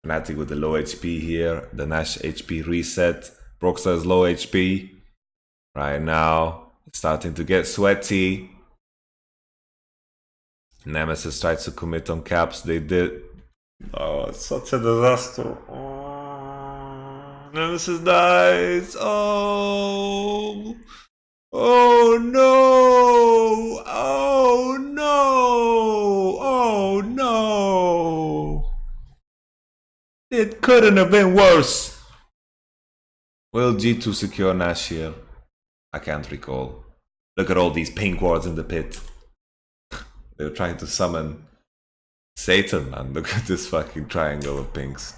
Fnatic with the low HP here. The Nash HP reset. Broxa is low HP. Right now, it's starting to get sweaty. Nemesis tried to commit on caps. They did. Oh, it's such a disaster. Oh, Nemesis dies. Oh, Oh no! Oh no! Oh no! It couldn't have been worse. Will G2 secure Nash here? I can't recall. Look at all these pink wards in the pit. They're trying to summon Satan, man. Look at this fucking triangle of pinks.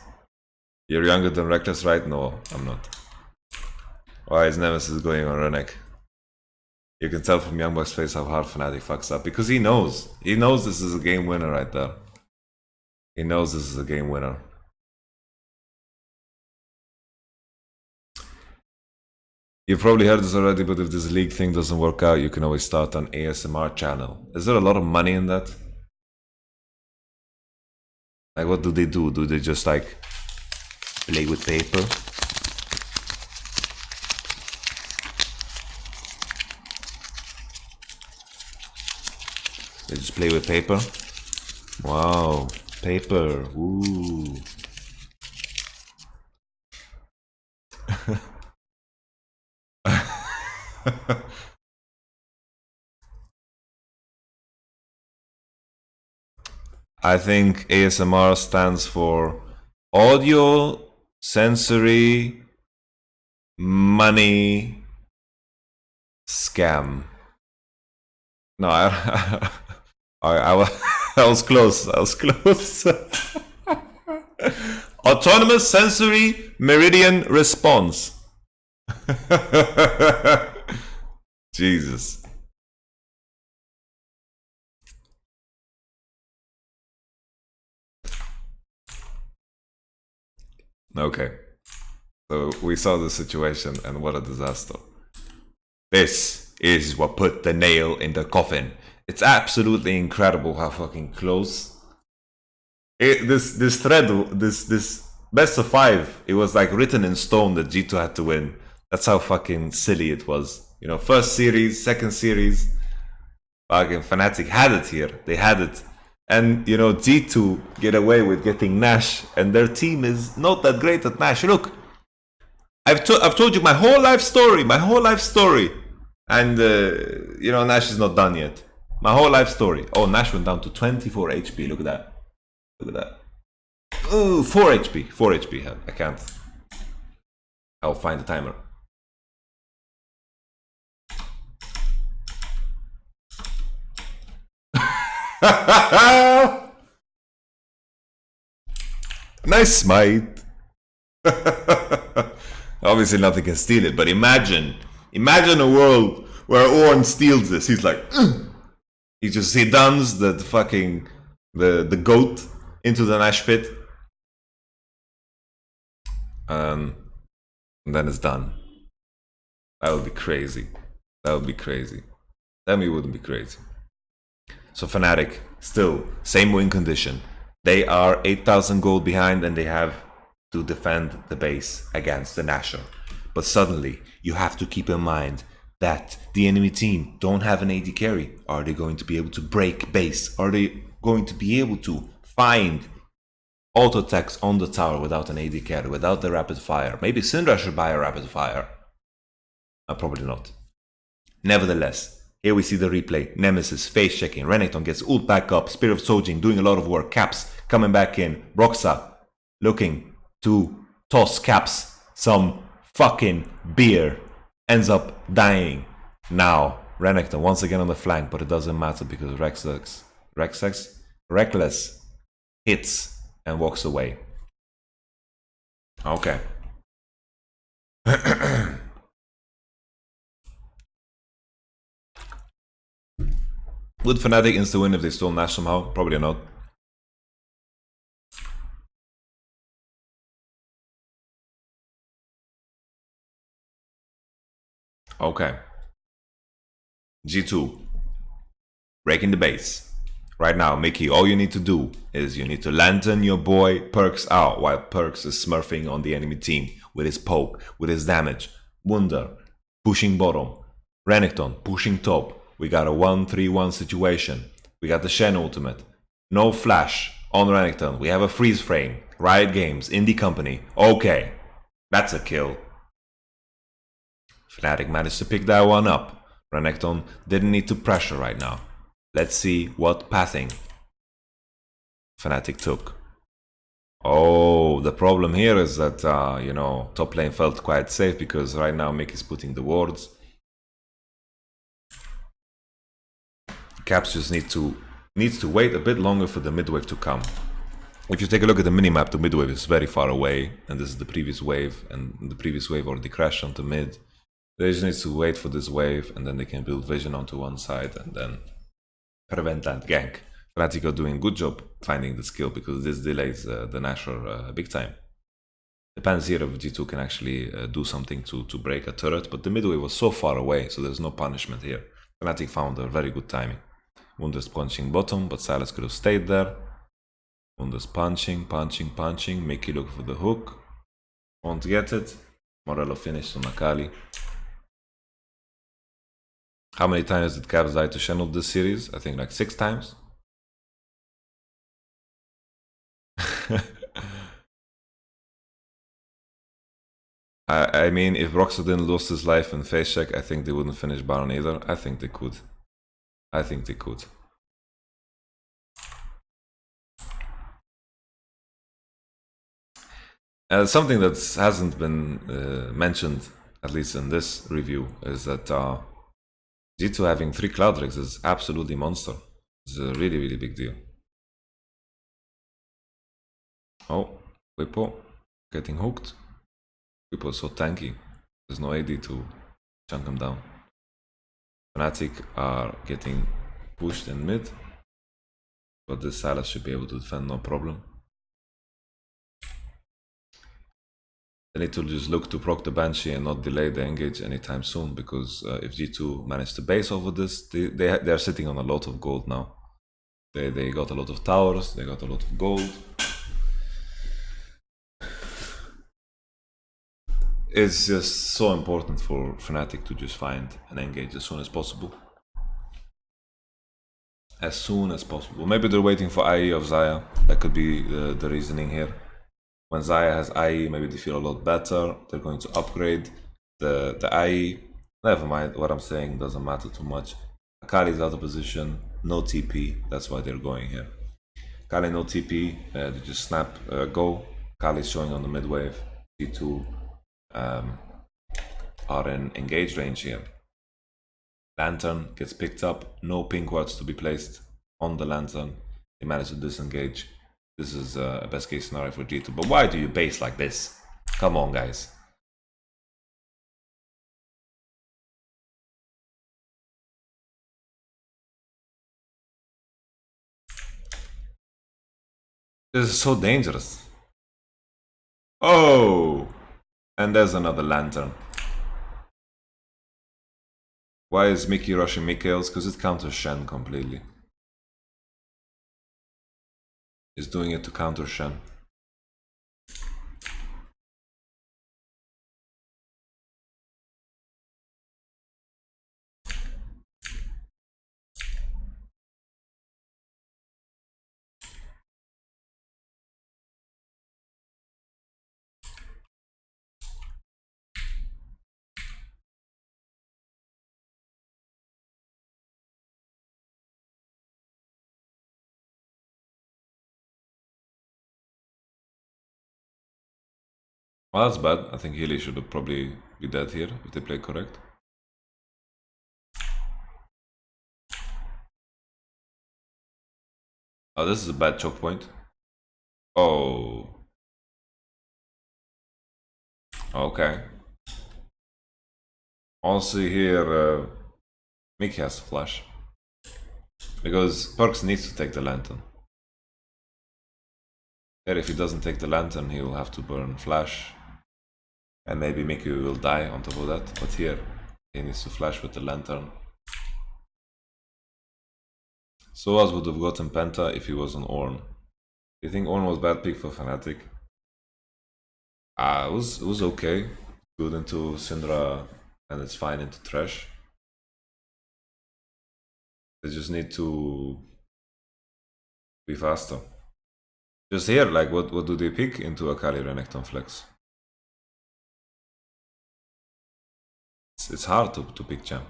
You're younger than Reckless, right? No, I'm not. Why is Nemesis going on Renek? You can tell from Youngbuck's face how hard Fnatic fucks up. Because he knows. He knows this is a game winner right there. He knows this is a game winner. You've probably heard this already, but if this league thing doesn't work out, you can always start an ASMR channel. Is there a lot of money in that? Like, what do? Do they just, like, play with paper? They just play with paper? Wow, paper, ooh. I think ASMR stands for audio, sensory, money, scam. No, I was close. I was close. Autonomous sensory meridian response. Jesus. Okay. So we saw the situation and what a disaster. This is what put the nail in the coffin. It's absolutely incredible how fucking close. This thread, this best of 5, it was like written in stone that G2 had to win. That's how fucking silly it was. You know, first series, second series, fucking Fnatic had it here. They had it. And, you know, G2 get away with getting Nash, and their team is not that great at Nash. Look, I've told you my whole life story, and, you know, Nash is not done yet. My whole life story. Oh, Nash went down to 24 HP, look at that. Look at that. Ooh, 4 HP, 4 HP, I can't. I'll find the timer. Nice smite. Obviously nothing can steal it, but imagine a world where Ornn steals this. He's like, he duns the fucking the goat into the Nash pit, and then it's done. That would be crazy. That would be crazy. Tell me it wouldn't be crazy. So Fnatic, still, same win condition. They are 8,000 gold behind and they have to defend the base against the Nasher. But suddenly, you have to keep in mind that the enemy team don't have an AD carry. Are they going to be able to break base? Are they going to be able to find auto attacks on the tower without an AD carry, without the rapid fire? Maybe Syndra should buy a rapid fire. Probably not. Nevertheless, here we see the replay. Nemesis face checking. Renekton gets ult back up. Spirit of Sojin doing a lot of work. Caps coming back in. Broxa looking to toss Caps some fucking beer. Ends up dying. Now Renekton once again on the flank, but it doesn't matter because Reckless hits and walks away. Okay. Would Fnatic insta win if they stole Nash somehow? Probably not. Okay. G2. Breaking the base. Right now, Mickey, all you need to do is you need to lantern your boy Perks out while Perks is smurfing on the enemy team with his poke, with his damage. Wunder pushing bottom. Renekton pushing top. We got a 1-3-1 situation. We got the Shen ultimate. No flash on Renekton. We have a freeze frame. Riot Games, Indie Company. Okay, that's a kill. Fnatic managed to pick that one up. Renekton didn't need to pressure right now. Let's see what pathing Fnatic took. Oh, the problem here is that, you know, top lane felt quite safe because right now Mick is putting the wards. Caps just needs to wait a bit longer for the mid wave to come. If you take a look at the minimap, the mid wave is very far away, and this is the previous wave, and the previous wave already crashed onto mid. They just need to wait for this wave, and then they can build vision onto one side, and then prevent that gank. Fnatic are doing a good job finding the skill, because this delays the Nashor big time. Depends here if G2 can actually do something to break a turret, but the mid wave was so far away, so there's no punishment here. Fnatic found a very good timing. Wunder's punching bottom, but Sylas could have stayed there. Wunder's punching. Mickey look for the hook. Won't get it. Morello finished on Akali. How many times did Cavs die to Shen of this series? I think like 6 times. I mean, if Broxah didn't lose his life in face check, I think they wouldn't finish Baron either. I think they could. Something that hasn't been mentioned, at least in this review, is that G2 having 3 Cloud Rigs is absolutely monster. It's a really big deal. Oh, Whippo getting hooked. Whippo is so tanky. There's no AD to chunk him down. Fnatic are getting pushed in mid, but this Sylas should be able to defend no problem. They need to just look to proc the Banshee and not delay the engage anytime soon, because if G2 manage to base over this, they are sitting on a lot of gold now. They got a lot of towers, they got a lot of gold. It's just so important for Fnatic to just find an engage as soon as possible. Maybe they're waiting for IE of Xayah. That could be the reasoning here. When Xayah has IE, maybe they feel a lot better. They're going to upgrade the IE. Never mind, what I'm saying doesn't matter too much. Akali's out of position, no TP, that's why they're going here. Akali no TP, they just snap, go. Akali's showing on the mid wave. G2 are in engage range here. Lantern gets picked up, no pink wards to be placed on the Lantern. They manage to disengage. This is a best case scenario for G2. But why do you base like this? Come on, guys. This is so dangerous. Oh! And there's another Lantern. Why is Mickey rushing Mikhails? Because it counters Shen completely. He's doing it to counter Shen. Well, that's bad. I think Healy should have probably be dead here if they play correct. Oh, this is a bad choke point. Oh. Okay. Also here, Mickey has to flash. Because Perks needs to take the Lantern. And if he doesn't take the Lantern, he will have to burn Flash. And maybe Mickey will die on top of that. But here, he needs to flash with the Lantern. Soaz would have gotten Penta if he was on Ornn. Do you think Ornn was bad pick for Fnatic? It was okay. Good into Syndra, and it's fine into Thresh. They just need to be faster. Just here, like, what do they pick into Akali Renekton flex? It's hard to pick champ.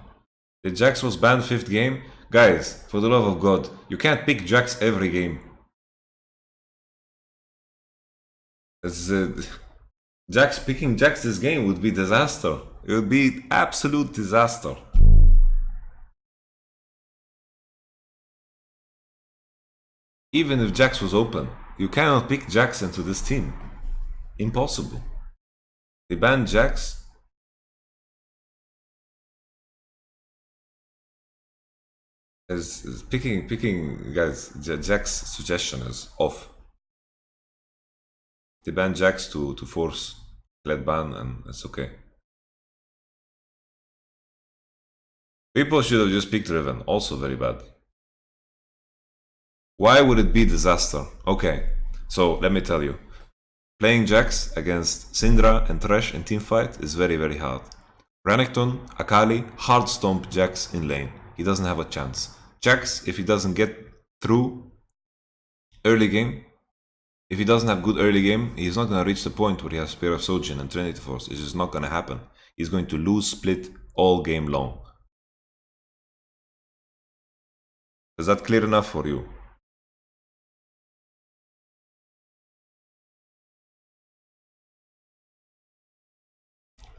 The Jax was banned 5th game? Guys, for the love of God, you can't pick Jax every game. Picking Jax this game would be disaster. It would be absolute disaster. Even if Jax was open, you cannot pick Jax into this team. Impossible. They banned Jax. Is picking guys, Jax suggestion is off. They banned Jax to force Kled ban, and it's okay. People should have just picked Riven, also very bad. Why would it be disaster? Okay, so let me tell you. Playing Jax against Syndra and Thresh in teamfight is very, very hard. Renekton, Akali, hard stomp Jax in lane. He doesn't have a chance. Jax, if he doesn't get through early game, if he doesn't have good early game, he's not going to reach the point where he has Spear of Sojin and Trinity Force. It's just not going to happen. He's going to lose split all game long. Is that clear enough for you?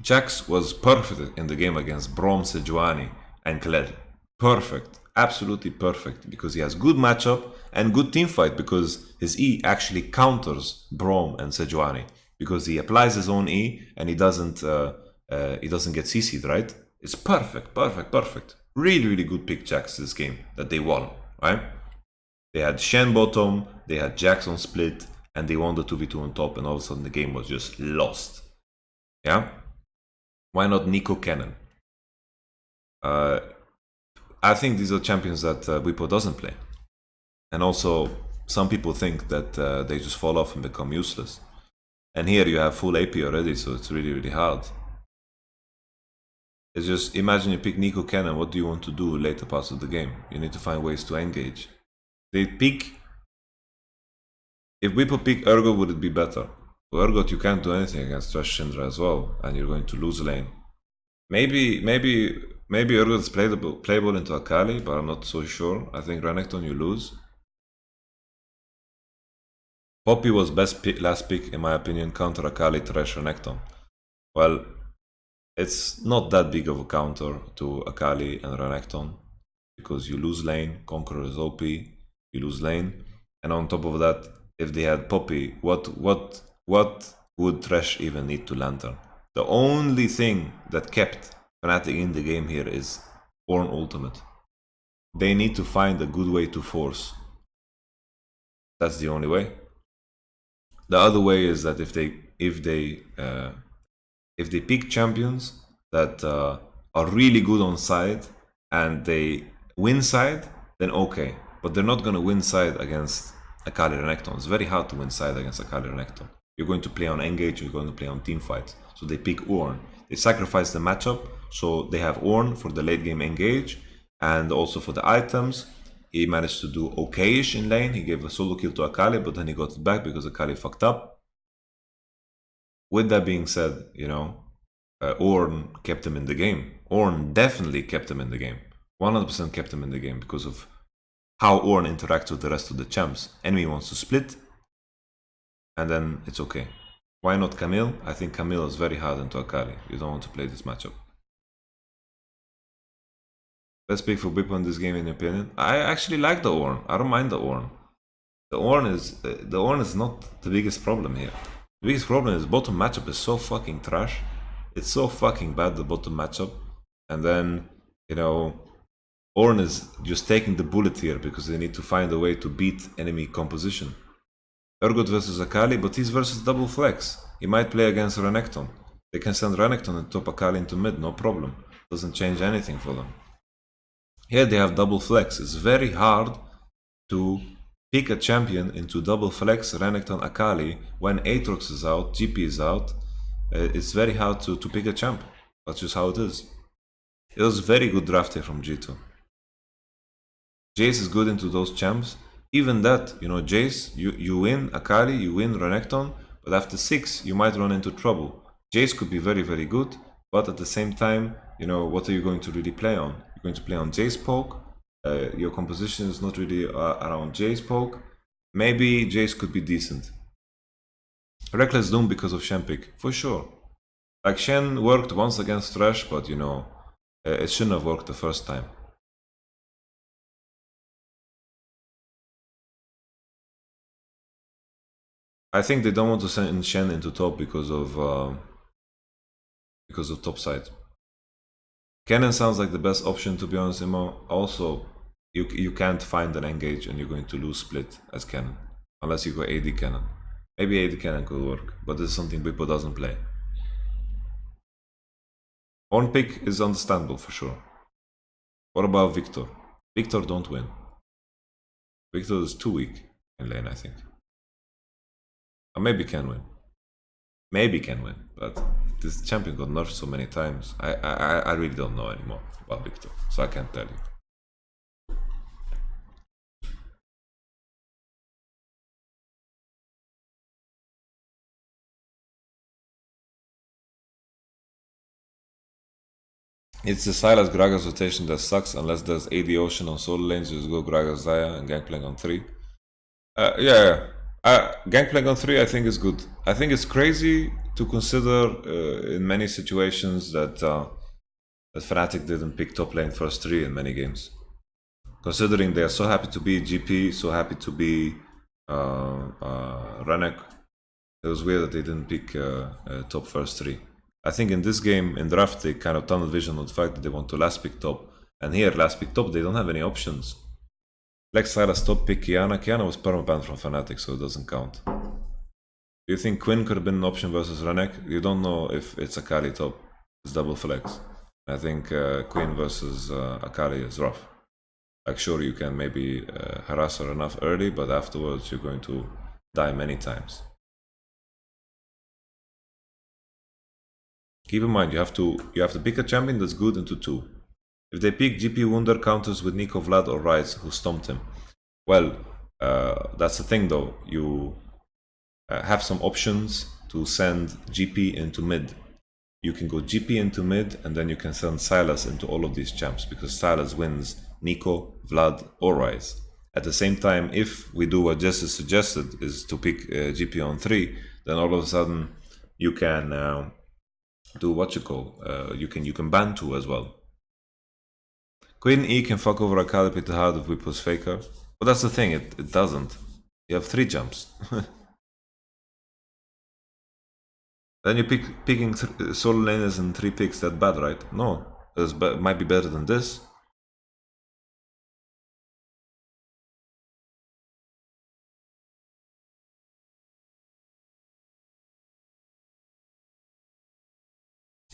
Jax was perfect in the game against Braum, Sejuani, and Kled. Perfect. Absolutely perfect. Because he has good matchup and good teamfight, because his E actually counters Braum and Sejuani. Because he applies his own E and he doesn't get CC'd, right? It's perfect, perfect, perfect. Really, really good pick Jax this game that they won, right? They had Shen bottom, they had Jax on split, and they won the 2v2 on top, and all of a sudden the game was just lost. Yeah? Why not YamatoCannon? I think these are champions that Wipo doesn't play. And also, some people think that they just fall off and become useless. And here you have full AP already, so it's really, really hard. It's just, imagine you pick YamatoCannon, what do you want to do later parts of the game? You need to find ways to engage. They pick... If Wipo pick Urgot, would it be better? With Urgot, you can't do anything against Thresh Syndra as well, and you're going to lose lane. Maybe Urgot is playable into Akali, but I'm not so sure. I think Renekton you lose. Poppy was last pick in my opinion, counter Akali, Thresh, Renekton. Well, it's not that big of a counter to Akali and Renekton, because you lose lane, Conqueror is OP, you lose lane, and on top of that, if they had Poppy, what would Thresh even need to Lantern? The only thing that kept Fnatic in the game here is Ornn ultimate. They need to find a good way to force. That's the only way. The other way is that if they pick champions that are really good on side and they win side, then okay. But they're not gonna win side against Akali Renekton. It's very hard to win side against Akali Renekton. You're going to play on engage, you're going to play on team fights. So they pick Ornn. They sacrifice the matchup, so they have Ornn for the late game engage and also for the items. He managed to do okay-ish in lane. He gave a solo kill to Akali, but then he got it back because Akali fucked up. With that being said, you know, Ornn kept him in the game. Ornn definitely kept him in the game. 100% kept him in the game because of how Ornn interacts with the rest of the champs. Enemy wants to split, and then it's okay. Why not Camille? I think Camille is very hard into Akali. You don't want to play this matchup. Best pick for Wipo in this game, in your opinion? I actually like the Ornn. I don't mind the Ornn. The Ornn is not the biggest problem here. The biggest problem is bottom matchup is so fucking trash. It's so fucking bad, the bottom matchup. And then, you know, Ornn is just taking the bullet here because they need to find a way to beat enemy composition. Urgot versus Akali, but he's versus double flex. He might play against Renekton. They can send Renekton and top Akali into mid, no problem. Doesn't change anything for them. Here they have double flex. It's very hard to pick a champion into double flex Renekton Akali when Aatrox is out, GP is out. It's very hard to pick a champ. That's just how it is. It was very good draft here from G2. Jace is good into those champs. Even that, you know, Jace, you win Akali, you win Renekton, but after 6 you might run into trouble. Jace could be very, very good, but at the same time, you know, what are you going to really play on? You're going to play on Jace poke. Your composition is not really around Jace poke. Maybe Jace could be decent. Reckless Doom because of Shen pick, for sure. Like Shen worked once against Thresh, but you know, it shouldn't have worked the first time. I think they don't want to send Shen into top because of top side. Cannon sounds like the best option, to be honest, Imo. Also, you can't find an engage and you're going to lose split as Cannon. Unless you go AD Cannon. Maybe AD Cannon could work, but this is something Bippo doesn't play. One pick is understandable for sure. What about Victor? Victor don't win. Victor is too weak in lane, I think. Or maybe can win. Maybe can win, but this champion got nerfed so many times. I really don't know anymore about Victor, so I can't tell you. It's the Sylas Gragas rotation that sucks unless there's AD Ocean on solo lanes, just go Gragas Zaya and Gangplank on 3. Yeah. Gangplank on 3 I think is good. I think it's crazy to consider in many situations that Fnatic didn't pick top lane first 3 in many games. Considering they are so happy to be GP, so happy to be Renek, it was weird that they didn't pick top first 3. I think in this game, in draft, they kind of tunnel vision on the fact that they want to last pick top. And here, last pick top, they don't have any options. Black Sylas top pick Kiana. Kiana was permabanned from Fnatic, so it doesn't count. Do you think Quinn could have been an option versus Renek? You don't know if it's Akali top. It's double flex. I think Quinn versus Akali is rough. Like, sure, you can maybe harass her enough early, but afterwards you're going to die many times. Keep in mind, you have to pick a champion that's good into 2. If they pick GP Wunder counters with Nico Vlad or Ryze, who stomped him, well, that's the thing though. You have some options to send GP into mid. You can go GP into mid, and then you can send Sylas into all of these champs, because Sylas wins Nico, Vlad, or Ryze. At the same time, if we do what Jess suggested, is to pick GP on 3, then all of a sudden you can do what you call, you can ban 2 as well. Queen E can fuck over Akali pretty hard if we push Faker. But that's the thing, it doesn't. You have 3 jumps. Then you're picking solo laners in 3 picks, that bad, right? No, it might be better than this.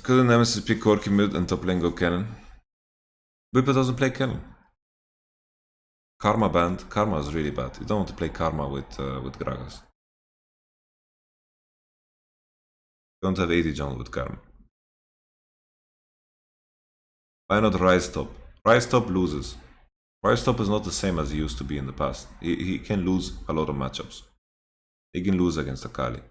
Couldn't Nemesis pick Corki mid and top lane go Cannon? Bippa doesn't play Cannon. Karma banned. Karma is really bad. You don't want to play Karma with Gragas. Don't have 80 jungle with Karma. Why not Ryze top? Ryze top loses. Ryze top is not the same as he used to be in the past. He can lose a lot of matchups. He can lose against Akali.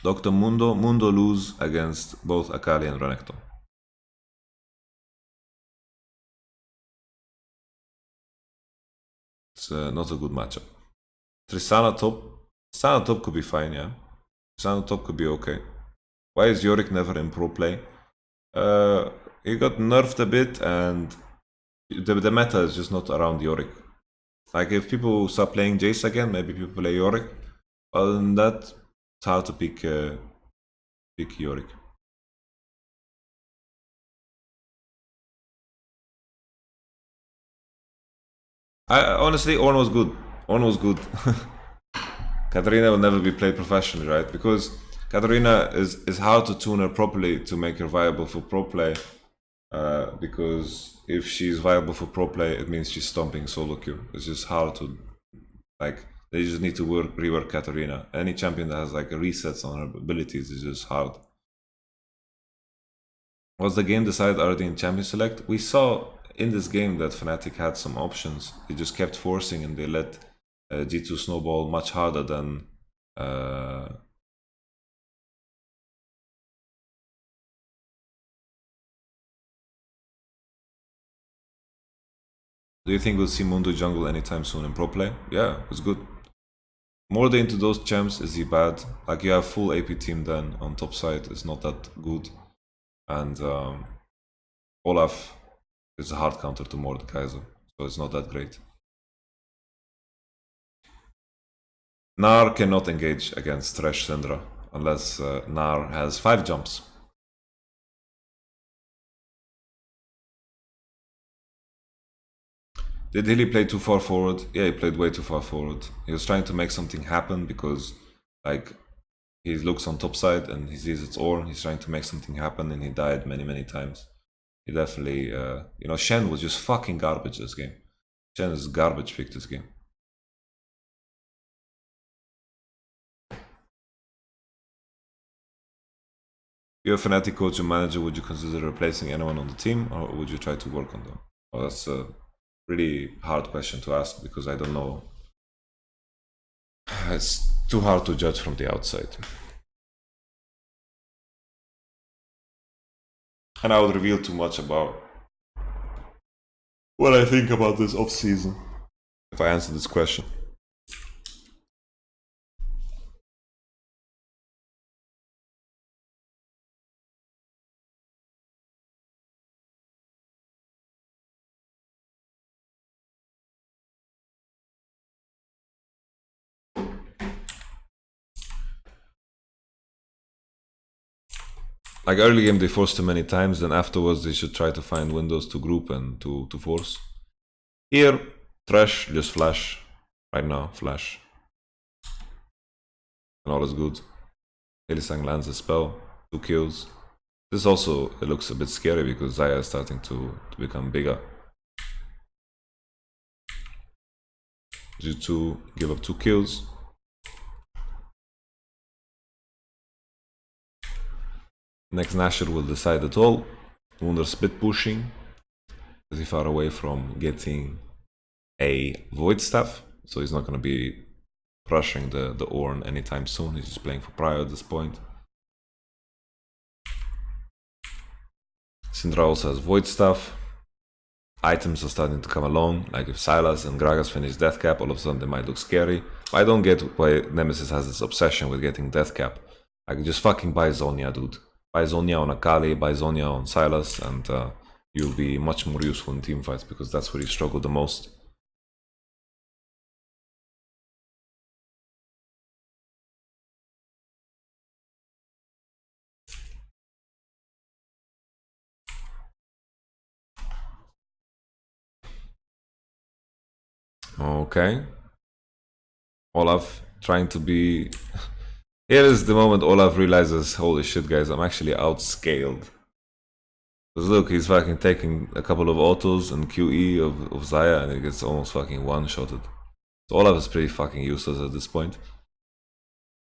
Dr. Mundo lose against both Akali and Renekton. It's not a good matchup. Tristana top could be fine, yeah. Tristana top could be okay. Why is Yorick never in pro play? He got nerfed a bit, and the meta is just not around Yorick. Like, if people start playing Jace again, maybe people play Yorick. Other than that, it's hard to pick Yorick. Honestly, Ornn was good. Ornn was good. Katarina will never be played professionally, right? Because Katarina is hard to tune her properly to make her viable for pro play. Because if she's viable for pro play, it means she's stomping solo queue. It's just hard to, like, they just need to rework Katarina. Any champion that has like resets on her abilities is just hard. Was the game decided already in Champion Select? We saw in this game that Fnatic had some options. They just kept forcing, and they let G2 snowball much harder than Do you think we'll see Mundo jungle anytime soon in pro play? Yeah, it's good. More into those champs, is he bad? Like, you have full AP team then on top side, it's not that good. And Olaf is a hard counter to Mordekaiser, so it's not that great. Gnar cannot engage against Thresh Syndra unless Gnar has 5 jumps. Did Hilly play too far forward? Yeah, he played way too far forward. He was trying to make something happen because, like, he looks on top side and he sees it's Ornn. He's trying to make something happen and he died many times. He definitely, you know, Shen was just fucking garbage this game. Shen is garbage pick this game. If you're a Fnatic coach or manager, would you consider replacing anyone on the team or would you try to work on them? Well, that's a really hard question to ask because I don't know. It's too hard to judge from the outside. And I would reveal too much about what I think about this off-season if I answer this question. Like, early game they forced too many times, then afterwards they should try to find windows to group and to force. Here, Thresh, just flash. Right now, flash. And all is good. Hylissang lands a spell, 2 kills. This also, it looks a bit scary because Xayah is starting to become bigger. G2 give up 2 kills. Next Nashor will decide it all. Wunder split pushing. Is he far away from getting a Void Staff? So he's not going to be rushing the Ornn anytime soon. He's just playing for Prio at this point. Syndra also has Void Staff. Items are starting to come along. Like if Sylas and Gragas finish Death Cap, all of a sudden they might look scary. I don't get why Nemesis has this obsession with getting Death Cap. Like, just fucking buy Zonya, dude. Buy Zonya on Akali, buy Zonya on Sylas, and you'll be much more useful in teamfights because that's where you struggle the most. Okay. Olaf trying to be... Here is the moment Olaf realizes, holy shit guys, I'm actually outscaled. Because look, he's fucking taking a couple of autos and QE of Xayah and he gets almost fucking one-shotted. So Olaf is pretty fucking useless at this point.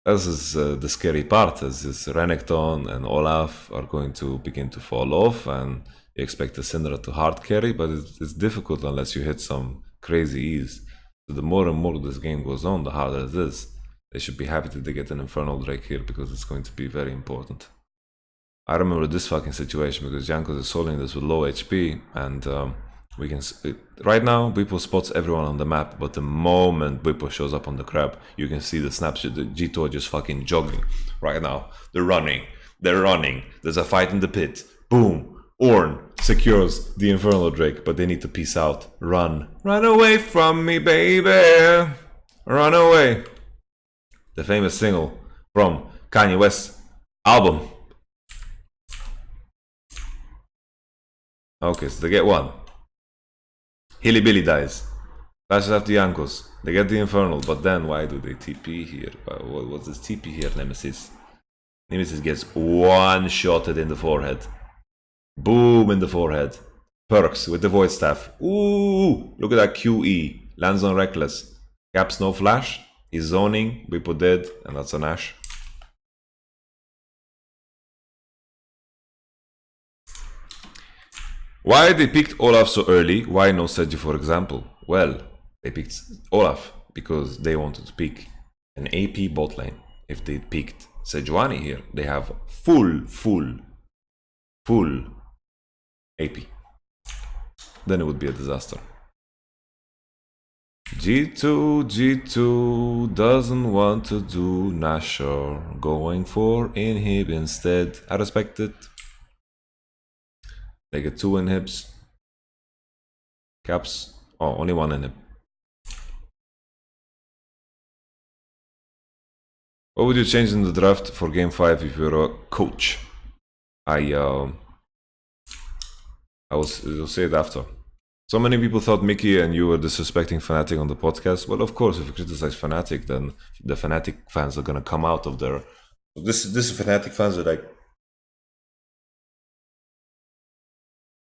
This is the scary part, as this Renekton and Olaf are going to begin to fall off and you expect the Syndra to hard carry, but it's difficult unless you hit some crazy ease. So the more and more this game goes on, the harder it is. They should be happy that they get an Infernal Drake here because it's going to be very important. I remember this fucking situation because Jankos is soloing this with low HP and we can... Right now, Bwipo spots everyone on the map, but the moment Bwipo shows up on the crab, you can see the snapshot, the G2 are just fucking jogging. Right now, they're running, there's a fight in the pit, boom! Ornn secures the Infernal Drake, but they need to peace out. Run away from me, baby! Run away! The famous single from Kanye West's album. Okay, so they get one. Hilly Billy dies. Flashes after Jankos. They get the Infernal, but then why do they TP here? What's this TP here, Nemesis? Nemesis gets one-shotted in the forehead. Boom in the forehead. Perks with the Void Staff. Ooh, look at that QE. Lands on Reckless. Caps no flash. He's zoning. Bwipo dead, and that's an Ashe. Why they picked Olaf so early? Why no Seju, for example? Well, they picked Olaf because they wanted to pick an AP bot lane. If they picked Sejuani here, they have full AP. Then it would be a disaster. G2 doesn't want to do Nashor, going for inhib instead. I respect it. They get 2 inhibs. Caps. Oh, only 1 inhib. What would you change in the draft for game 5 if you're a coach? I will say it after. So many people thought Mickey and you were disrespecting Fnatic on the podcast. Well, of course, if you criticize Fnatic, then the Fnatic fans are gonna come out of their... This Fnatic fans are like...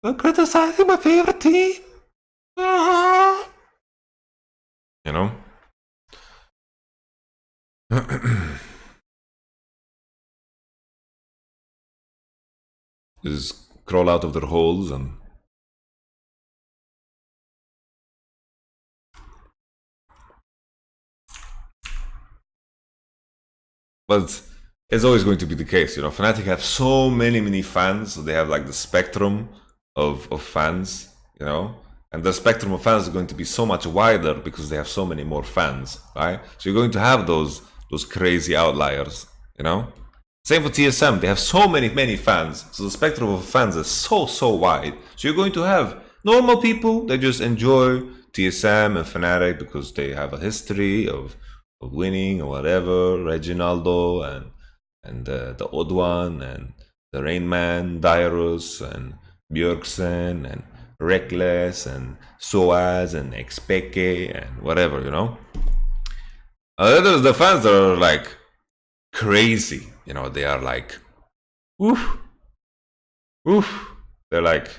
They're criticizing my favorite team! You know? Just crawl out of their holes and... But it's always going to be the case, you know. Fnatic have so many fans, so they have like the spectrum of fans, you know. And the spectrum of fans is going to be so much wider because they have so many more fans, right? So you're going to have those crazy outliers, you know. Same for TSM, they have so many fans, so the spectrum of fans is so wide. So you're going to have normal people that just enjoy TSM and Fnatic because they have a history of winning or whatever, Reginaldo and the Odd One and the Rain Man, Dyrus and Björksen and Reckless and Soaz and Expeke and whatever, you know. There's the fans that are like crazy, you know, they are like woof. They're like,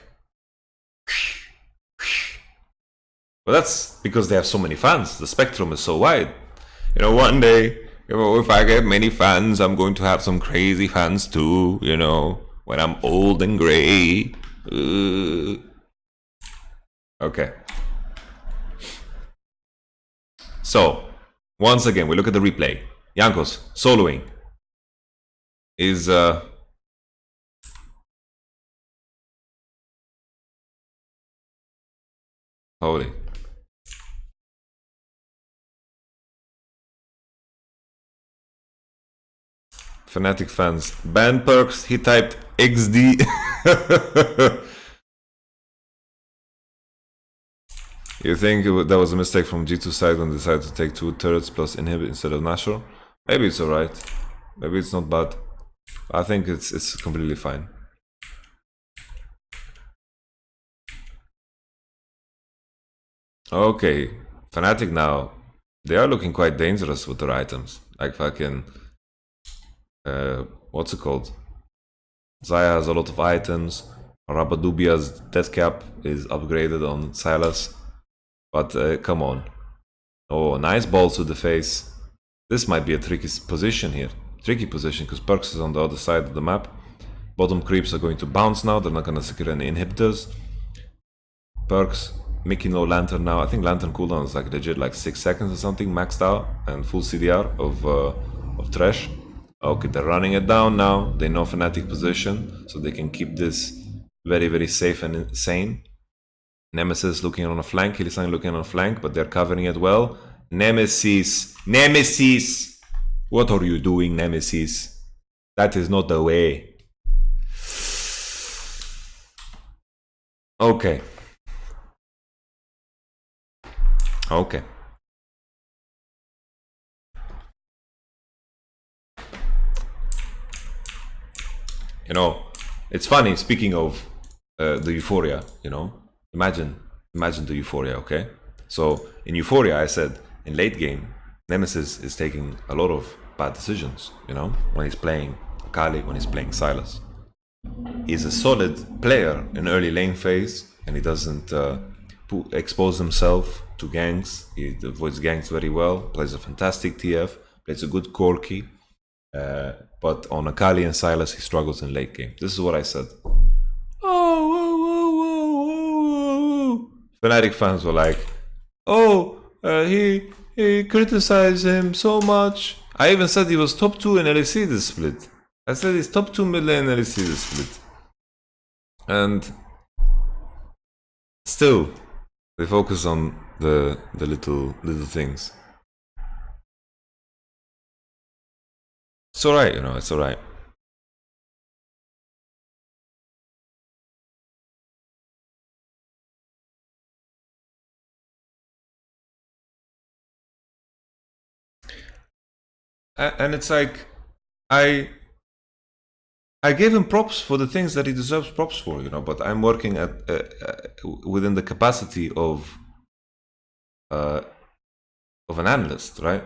but that's because they have so many fans. The spectrum is so wide. You know, one day, you know, if I get many fans, I'm going to have some crazy fans too, you know, when I'm old and gray. Okay. So, once again, we look at the replay. Jankos, soloing, is... Holy. Fnatic fans. Ban perks, he typed XD. You think that was a mistake from G2 side when they decided to take 2 turrets plus inhibit instead of Nashor? Maybe it's alright. Maybe it's not bad. I think it's completely fine. Okay, Fnatic now, they are looking quite dangerous with their items. Like fucking... what's it called? Zaya has a lot of items. Rabadubia's death cap is upgraded on Silas. But come on. Oh, nice balls to the face. This might be a tricky position here. Tricky position, because Perks is on the other side of the map. Bottom creeps are going to bounce now. They're not going to secure any inhibitors. Perks, Mickey no Lantern now. I think Lantern cooldown is like legit like 6 seconds or something, maxed out. And full CDR of Trash. Okay, they're running it down now. They know Fnatic position, so they can keep this very safe and sane. Nemesis looking on a flank, Hylissang looking on a flank, but they're covering it well. Nemesis! Nemesis! What are you doing, Nemesis? That is not the way. Okay. Okay. You know, it's funny, speaking of the Euphoria, you know, imagine the Euphoria, okay? So, in Euphoria, I said, in late game, Nemesis is taking a lot of bad decisions, you know, when he's playing Akali, when he's playing Silas. He's a solid player in early lane phase, and he doesn't expose himself to ganks. He avoids ganks very well, plays a fantastic TF, plays a good Corki. But on Akali and Silas, he struggles in late game. This is what I said. Oh. Fnatic fans were like, oh, he criticized him so much. I even said he was top 2 in LEC this split. I said he's top 2 mid lane in LEC this split. And still, they focus on the little things. It's alright, you know, it's alright. And it's like I gave him props for the things that he deserves props for, you know. But I'm working at within the capacity of an analyst, right?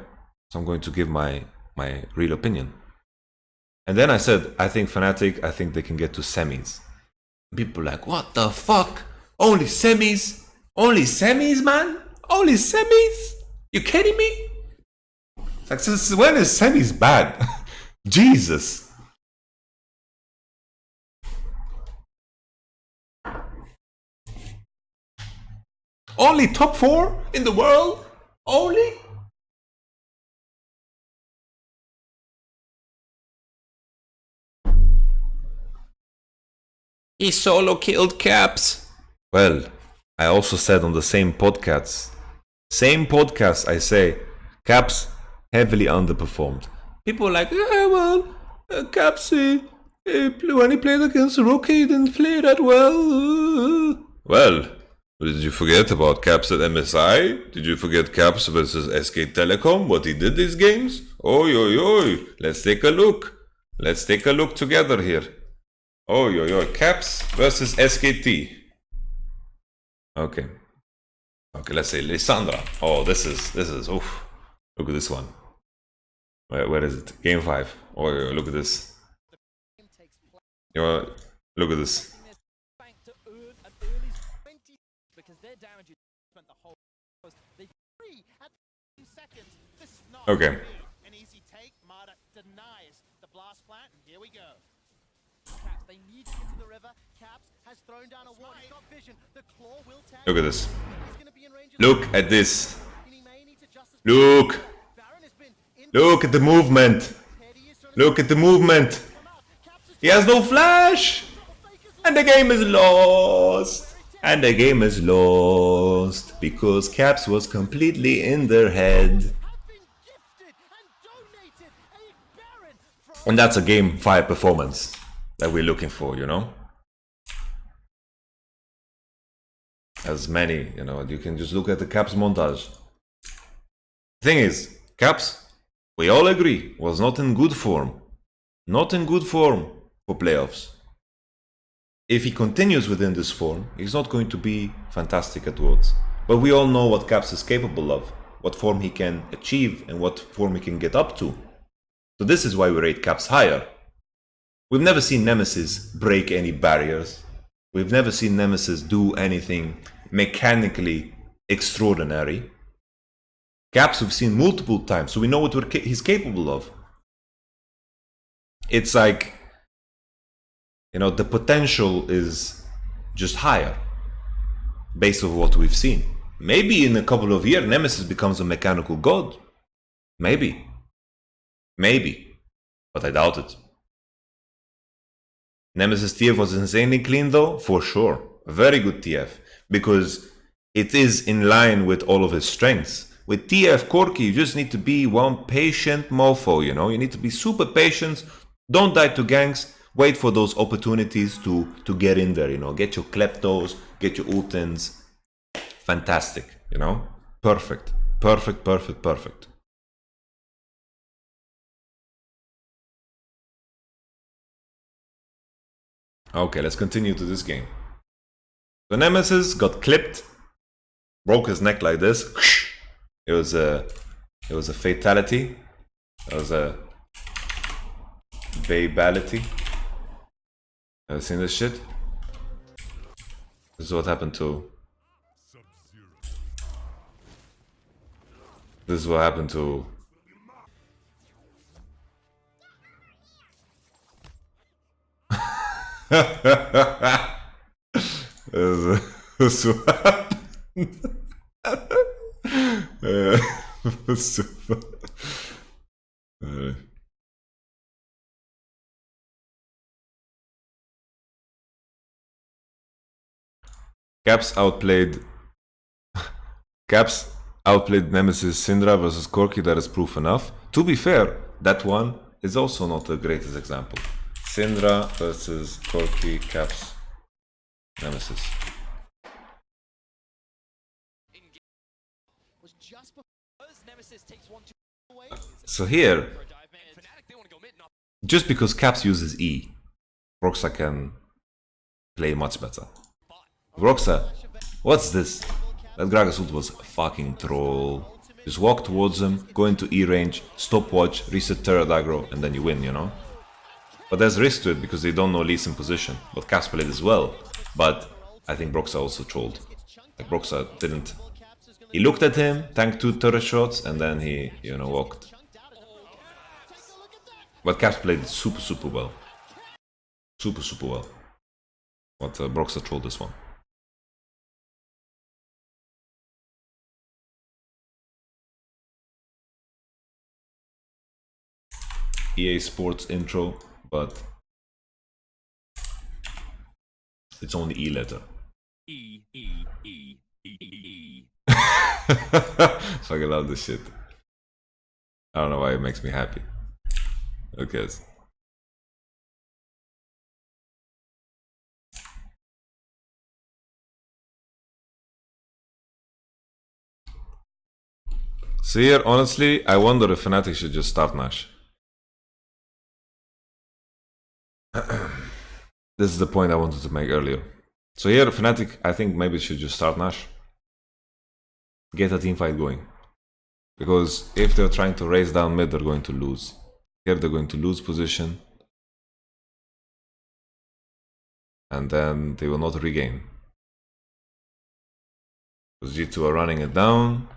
So I'm going to give my real opinion. And then I said, I think Fnatic, I think they can get to semis. People are like, what the fuck? Only semis? Only semis, man? Only semis? You kidding me? Like, since when is semis bad? Jesus. Only top 4 in the world? Only? He solo killed Caps. Well, I also said on the same podcast, I say, Caps heavily underperformed. People are like, yeah, well, Caps, when he played against Rookie, he didn't play that well. Well, did you forget about Caps at MSI? Did you forget Caps versus SK Telecom, what he did these games? Oi, oi, oi, let's take a look. Let's take a look together here. Oh, yo, Caps versus SKT. Okay. Okay, let's say Lissandra. Oh, this is, oof. Look at this one. Where is it? Game 5. Oh, yo, look at this. Yo, look at this. Okay. Look at this. Look at this. Look. Look at the movement. Look at the movement. He has no flash. And the game is lost. And the game is lost. Because Caps was completely in their head. And that's a game 5 performance that we're looking for, you know? As many, you know, you can just look at the Caps montage. Thing is, Caps, we all agree, was not in good form. Not in good form for playoffs. If he continues within this form, he's not going to be fantastic at Worlds. But we all know what Caps is capable of, what form he can achieve, and what form he can get up to. So this is why we rate Caps higher. We've never seen Nemesis break any barriers. We've never seen Nemesis do anything mechanically extraordinary. Caps we've seen multiple times, so we know what he's capable of. It's like, you know, the potential is just higher based on what we've seen. Maybe in a couple of years, Nemesis becomes a mechanical god. Maybe. Maybe. But I doubt it. Nemesis TF was insanely clean though, for sure. Very good TF. Because it is in line with all of his strengths. With TF Corki, you just need to be one patient mofo, you know? You need to be super patient. Don't die to ganks. Wait for those opportunities to get in there, you know? Get your kleptos, get your ultins. Fantastic, you know? Perfect. Perfect, perfect, perfect. Okay, let's continue to this game. The Nemesis got clipped, broke his neck like this. It was a fatality. It was a babality. Ever seen this shit? This is what happened to. This is what happened to. This is what happened. Caps outplayed Caps outplayed Nemesis Syndra versus Corki, that is proof enough. To be fair, that one is also not the greatest example. Syndra versus Corki, Caps, Nemesis. So here, just because Caps uses E, Broxa can play much better. Broxa, what's this? That Gragas ult was a fucking troll. Just walk towards him, go into E range, stopwatch, reset turret aggro, and then you win, you know? But there's risk to it because they don't know Lee's in position. But Caps played as well. But I think Broxa also trolled. Like Broxa didn't. He looked at him, tanked 2 turret shots, and then he, you know, walked. But Caps played super well. Super well. But Broxa trolled this one. EA Sports intro, but it's only E letter. E. Fucking love this shit. I don't know why it makes me happy. Who cares? So here, honestly, I wonder if Fnatic should just start Nash. This is the point I wanted to make earlier. So here, Fnatic, I think maybe should just start Nash. Get a team fight going. Because if they're trying to race down mid, they're going to lose. Here they're going to lose position. And then they will not regain. Because G2 are running it down.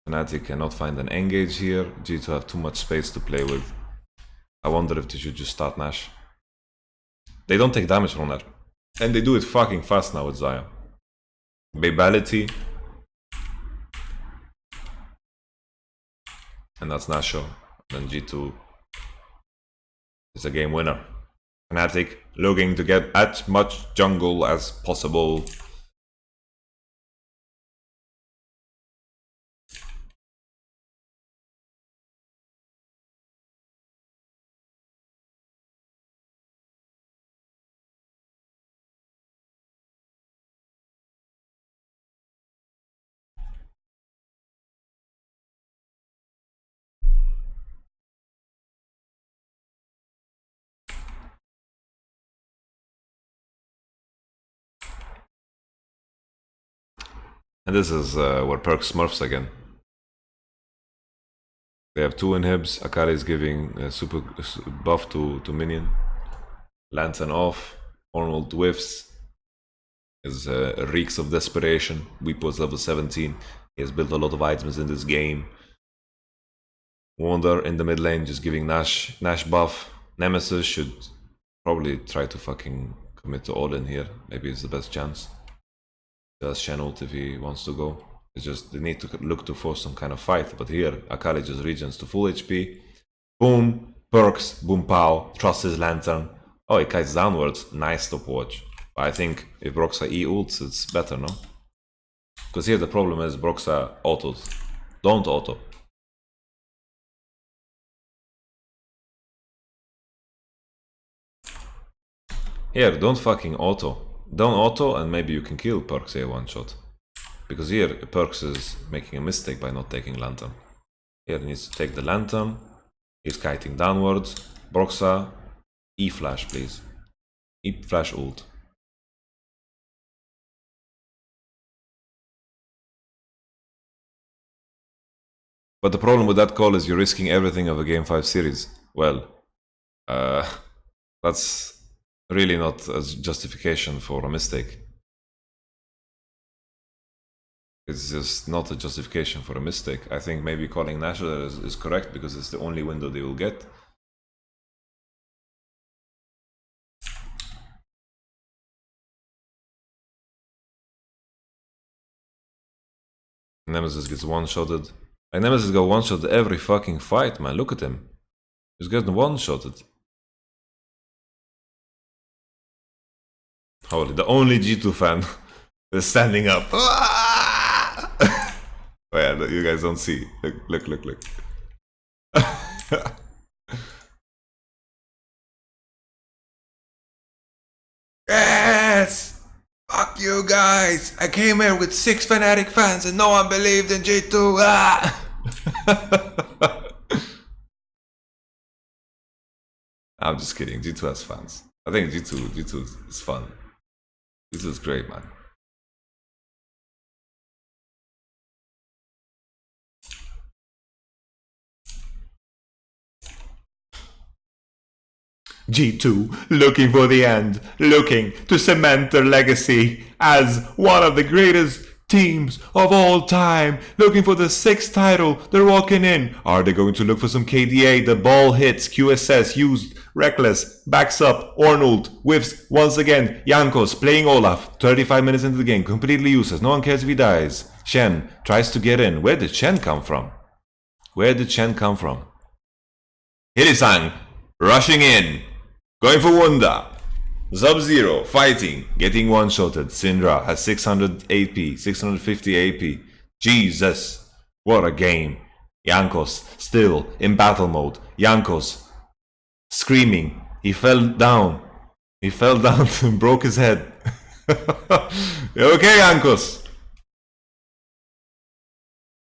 Fnatic cannot find an engage here. G2 have too much space to play with. I wonder if they should just start Nash. They don't take damage from that. And they do it fucking fast now with Xayah. Babality. And that's Nasho. Then G2 is a game winner. Fnatic looking to get as much jungle as possible. And this is where Perk smurfs again. They have 2 inhibs. Akali is giving a super buff to minion. Lantern off. Arnold whiffs. Is reeks of desperation. Weep was level 17. He has built a lot of items in this game. Wander in the mid lane just giving Nash buff. Nemesis should probably try to fucking commit to all-in here. Maybe it's the best chance. Does Shen ult if he wants to go. It's just they need to look to force some kind of fight. But here, Akali just regens to full HP. Boom, perks, boom pow, trusts his lantern. Oh, he kites downwards. Nice stopwatch. But I think if Broxa E ults, it's better, no? Because here the problem is Broxa autos. Don't auto. Here, don't fucking auto. Don't auto and maybe you can kill Perks here one shot. Because here, Perks is making a mistake by not taking Lantern. Here he needs to take the Lantern. He's kiting downwards. Broxa, E-flash please. E-flash ult. But the problem with that call is you're risking everything of a Game 5 series. Well, that's really not a justification for a mistake. It's just not a justification for a mistake. I think maybe calling National is correct because it's the only window they will get. Nemesis gets one-shotted. And Nemesis got one-shotted every fucking fight, man. Look at him. He's getting one-shotted. Holy, the only G2 fan is standing up. Oh yeah, you guys don't see. Look. Yes! Fuck you guys! I came here with 6 Fnatic fans and no one believed in G2. Ah! I'm just kidding. G2 has fans. I think G2 is fun. G2 is great, man. G2 looking for the end, looking to cement their legacy as one of the greatest teams of all time, looking for the 6th title. They're walking in. Are they going to look for some KDA? The ball hits, QSS used, Reckless, backs up, Arnold, whiffs once again, Jankos playing Olaf, 35 minutes into the game, completely useless, no one cares if he dies. Shen tries to get in. Where did Shen come from? Hilisang rushing in. Going for Wunda. Sub-Zero fighting, getting one-shotted. Syndra has 600 AP, 650 AP. Jesus, what a game. Jankos still in battle mode. Jankos screaming. He fell down and broke his head. Okay, Jankos.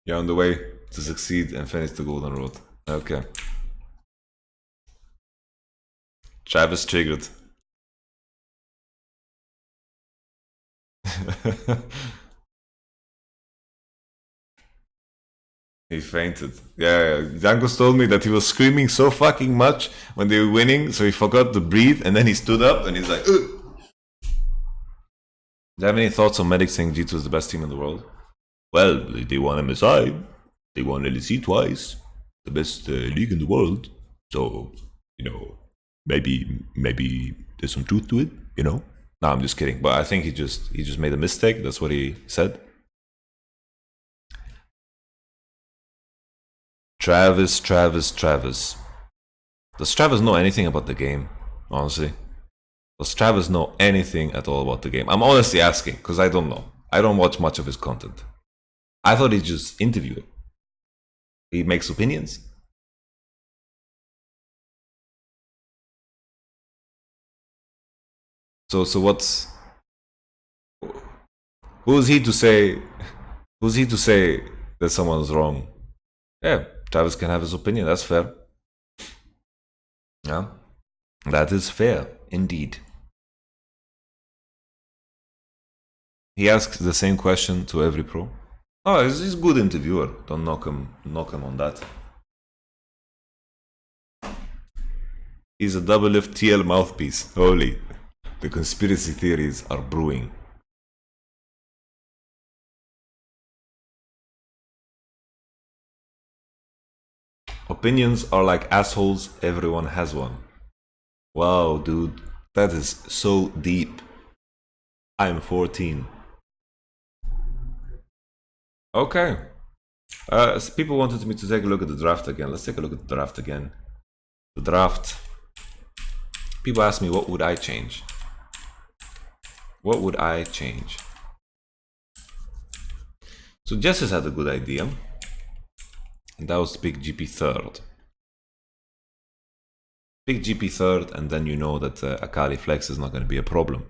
You're on the way to succeed and finish the golden road. Okay. Travis triggered. He fainted. Yeah, Jankos told me that he was screaming so fucking much when they were winning, so he forgot to breathe, and then he stood up and he's like, ugh. Do you have any thoughts on Medic saying G2 is the best team in the world? Well, they won MSI, they won LEC twice, the best league in the world, so, you know, maybe there's some truth to it, you know? No, I'm just kidding. But I think he just made a mistake. That's what he said. Travis. Does Travis know anything about the game? Honestly, does Travis know anything at all about the game? I'm honestly asking because I don't know. I don't watch much of his content. I thought he's just interviewer. He makes opinions. So what's who's he to say that someone's wrong? Yeah, Travis can have his opinion, that's fair. Yeah. That is fair, indeed. He asks the same question to every pro. Oh, he's a good interviewer. Don't knock him on that. He's a double FTL mouthpiece. Holy. The conspiracy theories are brewing. Opinions are like assholes, everyone has one. Wow, dude, that is so deep. I'm 14. Okay. So people wanted me to take a look at the draft again. Let's take a look at the draft again. The draft. People ask me, what would I change? What would I change? So Jessis had a good idea. And that was to pick GP third. Pick GP third, and then you know that Akali Flex is not going to be a problem.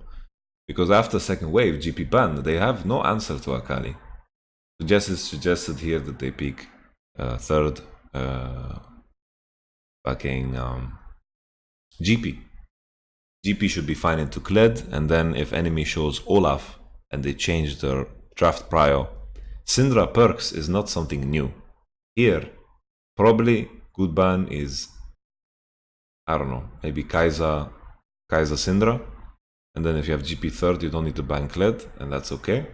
Because after second wave, GP ban, they have no answer to Akali. So Jessis suggested here that they pick third fucking GP. GP should be fine into Kled, and then if enemy shows Olaf and they change their draft prio, Syndra perks is not something new. Here, probably good ban is, I don't know, maybe Kai'Sa Syndra, and then if you have GP third, you don't need to ban Kled, and that's okay,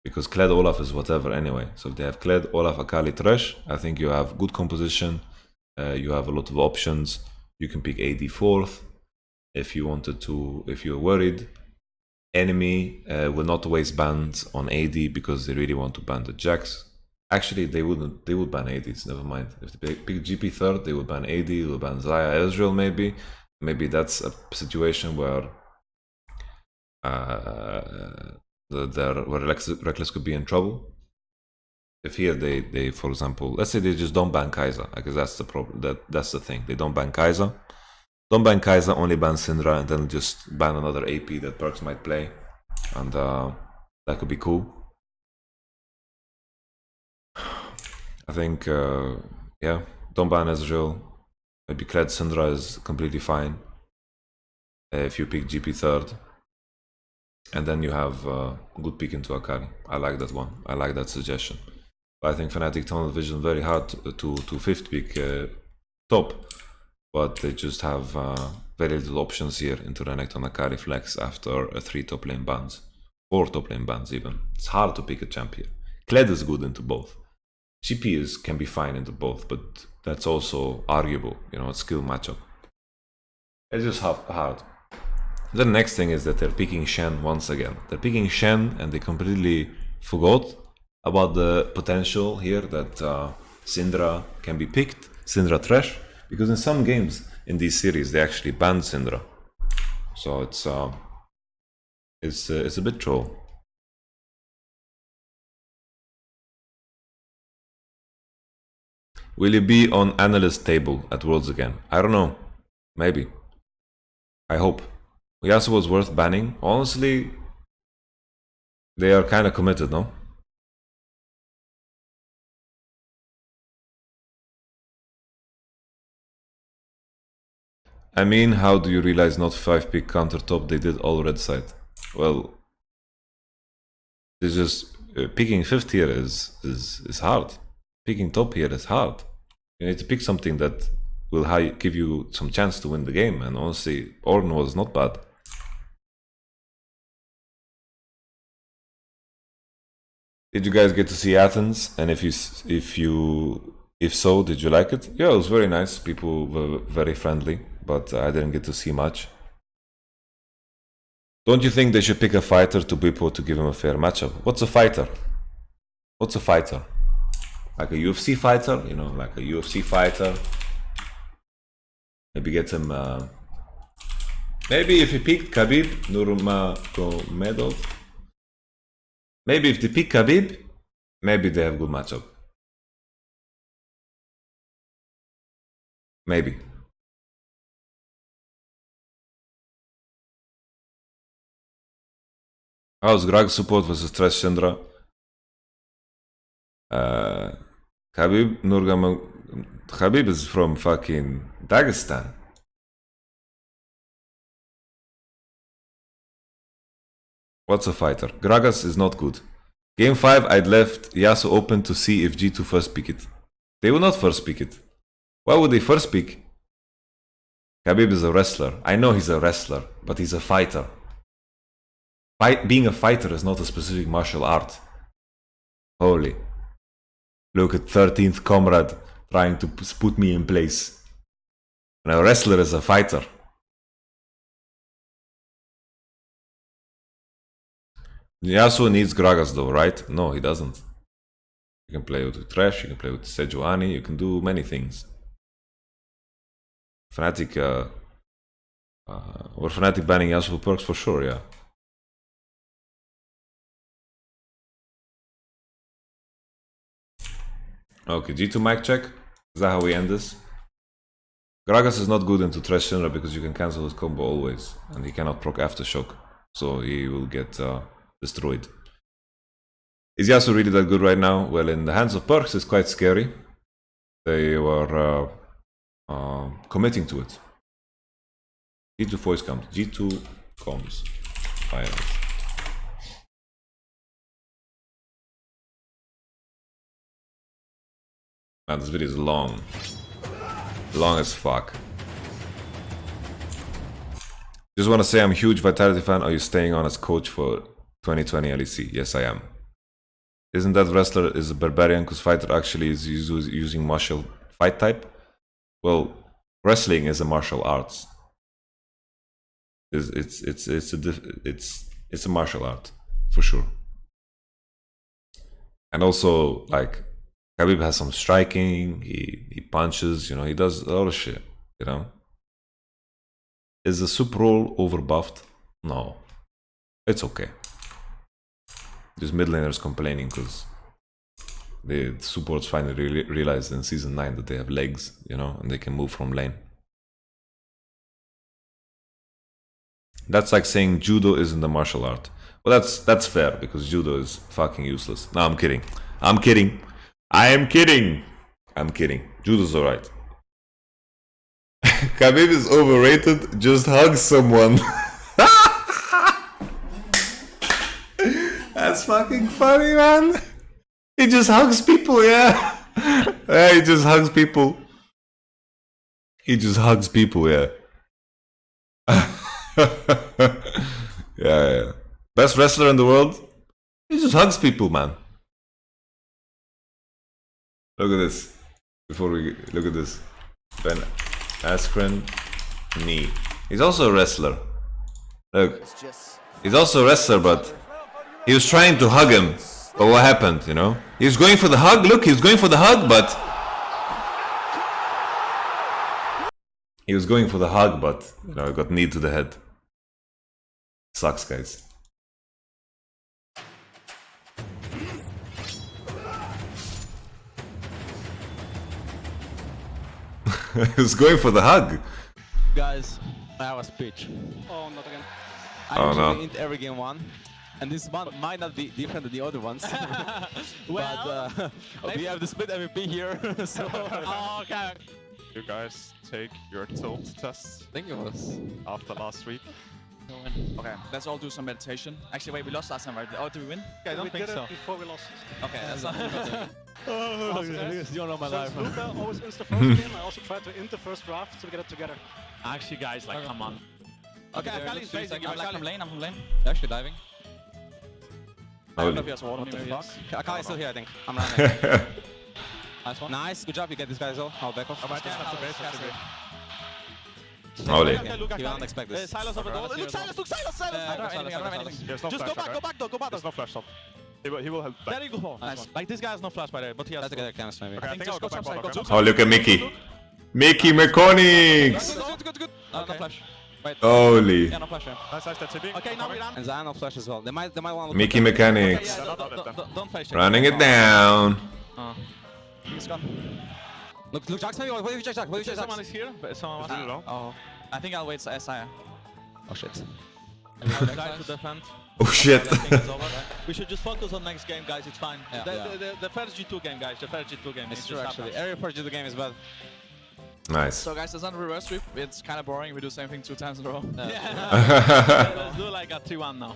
because Kled Olaf is whatever anyway. So if they have Kled, Olaf, Akali, Thresh, I think you have good composition, you have a lot of options. You can pick AD fourth if you wanted to, if you're worried. Enemy will not waste bans on AD because they really want to ban the Jax. Actually, they wouldn't. They would ban ADs. Never mind. If they pick GP third, they would ban AD. They would ban Xayah, Ezreal. Maybe that's a situation where where Reckless could be in trouble. if here they for example, let's say they just don't ban Kaiser, because that's the problem. That's the thing. They don't ban Kaiser. Don't ban Kaiser, only ban Syndra, and then just ban another AP that Perks might play, and that could be cool. I think, yeah, don't ban Ezreal. Maybe Kled Syndra is completely fine if you pick GP third. And then you have good pick into Akali. I like that one. I like that suggestion. But I think Fnatic Tunnel Vision very hard to fifth pick top. But they just have very little options here into Renekton Akali Flex after 3 top lane bans. 4 top lane bans even. It's hard to pick a champion. Kled is good into both. GP can be fine into both, but that's also arguable, you know, it's skill matchup. It's just hard. The next thing is that they're picking Shen once again. They're picking Shen and they completely forgot about the potential here that Syndra can be picked, Syndra Thresh, because in some games in these series they actually banned Syndra. So it's a bit troll. Will you be on analyst table at Worlds again? I don't know. Maybe. I hope. Yasuo was worth banning. Honestly, they are kind of committed, no? I mean, how do you realize not 5 pick counter top? They did all red side. Well, it's just picking 5th here is hard. Picking top here is hard. You need to pick something that will give you some chance to win the game. And honestly, Ornn was not bad. Did you guys get to see Athens? And if so, did you like it? Yeah, it was very nice. People were very friendly, but I didn't get to see much. Don't you think they should pick a fighter to Bwipo to give him a fair matchup? What's a fighter? What's a fighter? Like a UFC fighter, you know, like a UFC fighter. Maybe get him. Maybe if he picked Khabib Nurmagomedov. Maybe if they pick Khabib, maybe they have good matchup. Maybe. How's Greg support versus Thresh Syndra? Khabib Khabib is from fucking Dagestan. What's a fighter? Gragas is not good. Game 5, I'd left Yasuo open to see if G2 first pick it. They will not first pick it. Why would they first pick? Khabib is a wrestler. I know he's a wrestler, but he's a fighter. Being a fighter is not a specific martial art. Holy. Look at 13th comrade trying to put me in place. And a wrestler is a fighter. Yasuo needs Gragas though, right? No, he doesn't. You can play with Thresh, you can play with Sejuani, you can do many things. Fnatic, or Fnatic banning Yasuo perks for sure, yeah. Okay, G2 mic check. Is that how we end this? Gragas is not good into Thresh Syndra because you can cancel his combo always, and he cannot proc Aftershock, so he will get destroyed. Is Yasuo really that good right now? Well, in the hands of Perks, it's quite scary. They were committing to it. G2 voice comes. G2 comes. Finance. Man, this video is long. Long as fuck. Just want to say I'm a huge Vitality fan. Are you staying on as coach for 2020 LEC? Yes, I am. Isn't that wrestler is a barbarian because fighter actually is using martial fight type? Well, wrestling is a martial arts. It's a martial art for sure. And also, like, Khabib has some striking. He punches. You know, he does a lot of shit. You know. Is the super roll overbuffed? No, it's okay. Just mid laners complaining because The supports finally realized in season 9 that they have legs, you know, and they can move from lane. That's like saying judo isn't a martial art. Well, that's fair, because judo is fucking useless. No, I'm kidding. I'm kidding. I am kidding. I'm kidding. Judo's alright. Khabib is overrated. Just hug someone. That's fucking funny, man. He just hugs people, yeah. Yeah, he just hugs people. He just hugs people, yeah. Yeah. Best wrestler in the world? He just hugs people, man. Look at this. Before we look at this. Ben Askren, knee. He's also a wrestler. Look. He's also a wrestler, but he was trying to hug him. But what happened, you know? He was going for the hug. Look, he was going for the hug, but... He was going for the hug, but, you know, he got knee to the head. Sucks, guys. He was going for the hug. Guys, I have a speech. Oh, not again. I no. usually int every game one, and this one might not be different than the other ones. Well, but we have the split MVP here, so... Oh, okay. You guys take your tilt tests I think it was... after last week. Okay, let's all do some meditation. Actually, wait, we lost last time, right? Oh, did we win? I don't think so. Before we lost. Okay, that's not... Oh, You don't know my life. Since Luca always wins the first game, I also try to int the first draft so we get it together. Actually, guys, like, come on. Okay, Akali's facing. I'm from lane. I'm from lane. They're actually diving. I don't know if he has water. What the fuck? Akali's still here, I think. I'm running. Nice one. Nice, good job. You get this guy as well. I'll back off. I might just have to base Holy. He will not expect this. Silas over the wall. Look, Silas! Look, Silas! Silas! I don't have anything. There's no Just flash go back, shot, go back, though, go back. There's no flash shot. He will help back. There you go. Nice. Like, this guy has no flash by there, but he has... Let's get a chemist maybe. Okay, I think I'll go back bottom. Go Okay? Oh, look at Mickey. Mickey Mechanics. Good. No flash. Wait. Holy. Yeah, no flash, yeah. Nice, that's TP. Okay, now we run. And Zion no flash as well. They might want to... Mickey Mechanics. Yeah, don't flash. Running it down. He's gone. Look, Jack's maybe. What do you check, Jack? What do you check, Someone is here, but someone was... Really low. Oh. I think I'll wait for SI. Oh shit. Try to defend. Oh shit. I think it's over. We should just focus on next game, guys. It's fine. Yeah. The first G2 game, guys. The first G2 game. It's It true just actually. happens. Every approach to the game is bad. Nice. So guys, it's not a reverse sweep. It's kind of boring. We do the same thing 2 times in a row. Yeah. Let's do like a 3-1 now.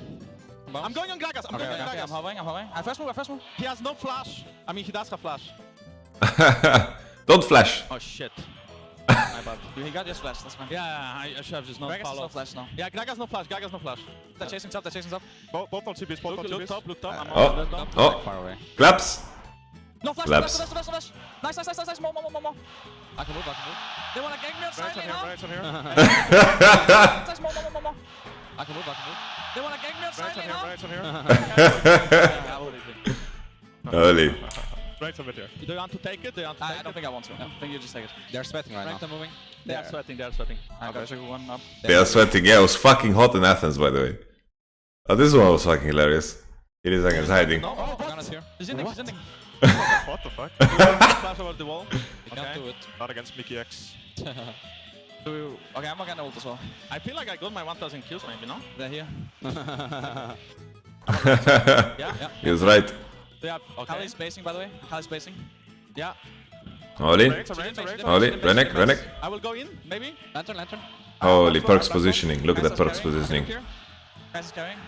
I'm going on Gragas. I'm going on Gragas. I'm hovering. I first move. He has no flash. I mean, he does have flash. Don't flash. Oh shit. My bad. You got just flash. That's fine. Yeah, I should have just not Gragas has no followed. flash now. Yeah, Gragas no flash. Gragas no flash. They're chasing top. Both on TPs, both on Look TPs. top, look top. I'm Oh. on top. Oh. Far away. Claps. No flash. Laps. Flash. Nice. More. I can move. They wanna gang me outside Right on here, now. right on here. Nice. More. I can move. They wanna gang me outside Right on here, now. right on here. Holy. Right over there. Do you want to take it? Do you want to take I don't think I want to. I think you just take it. They're sweating right Rank now. them moving. They are sweating. They are sweating. I got you one up. They are sweating. Yeah, it was fucking hot in Athens, by the way. Oh, this one was fucking hilarious. It is against hiding. No, Oh, Gunner's here. He's in. What the fuck? Flash over the wall. You can't do it. Not against Mickey X. Okay, I'm gonna ult as well. I feel like I got my 1000 kills maybe, no? They're here. Yeah. He was right. They are okay. Kali's spacing, by the way. Kali's spacing. Yeah. Holy. Holy. Holy. Renek. I will go in, maybe. Lantern. Holy. Perks positioning. Look at that perks positioning. Guys is carrying.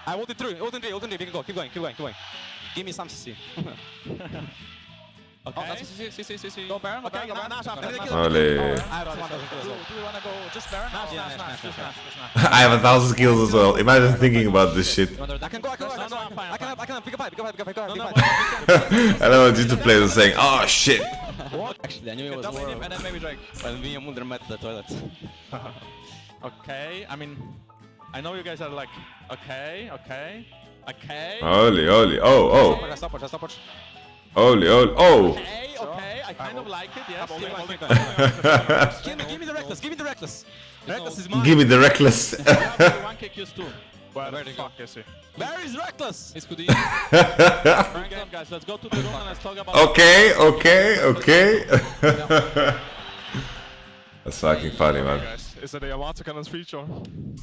I ult it through. We can go. Keep going. Give me some CC. Okay. See. Go Baron. Okay, Go Baron. Nash after. Holy. I have 1,000 kills. Do we wanna go just Baron? Nash, or- Nash. I have 1,000 kills as well. Imagine thinking about this shit. I can go. No, I'm fine. I can pick a pipe. No, I don't want you to play the saying, oh shit. Actually, I knew it was Double him war. and then maybe Drake. When William Munder met the toilet. Okay, I mean, I know you guys are like, okay. Holy. Oh. Support. Holy. Oh. Okay, I kind of like it, yes. Give me the reckless. Reckless is mine. Give me the reckless. 1k kills too. Where Where the to go? fuck is he? Where is Reckless? It's good. Frank on, guys. Let's go to the room and let's talk about. Okay. That's fucking funny, man. Guys, is it a YamatoCannon speech or?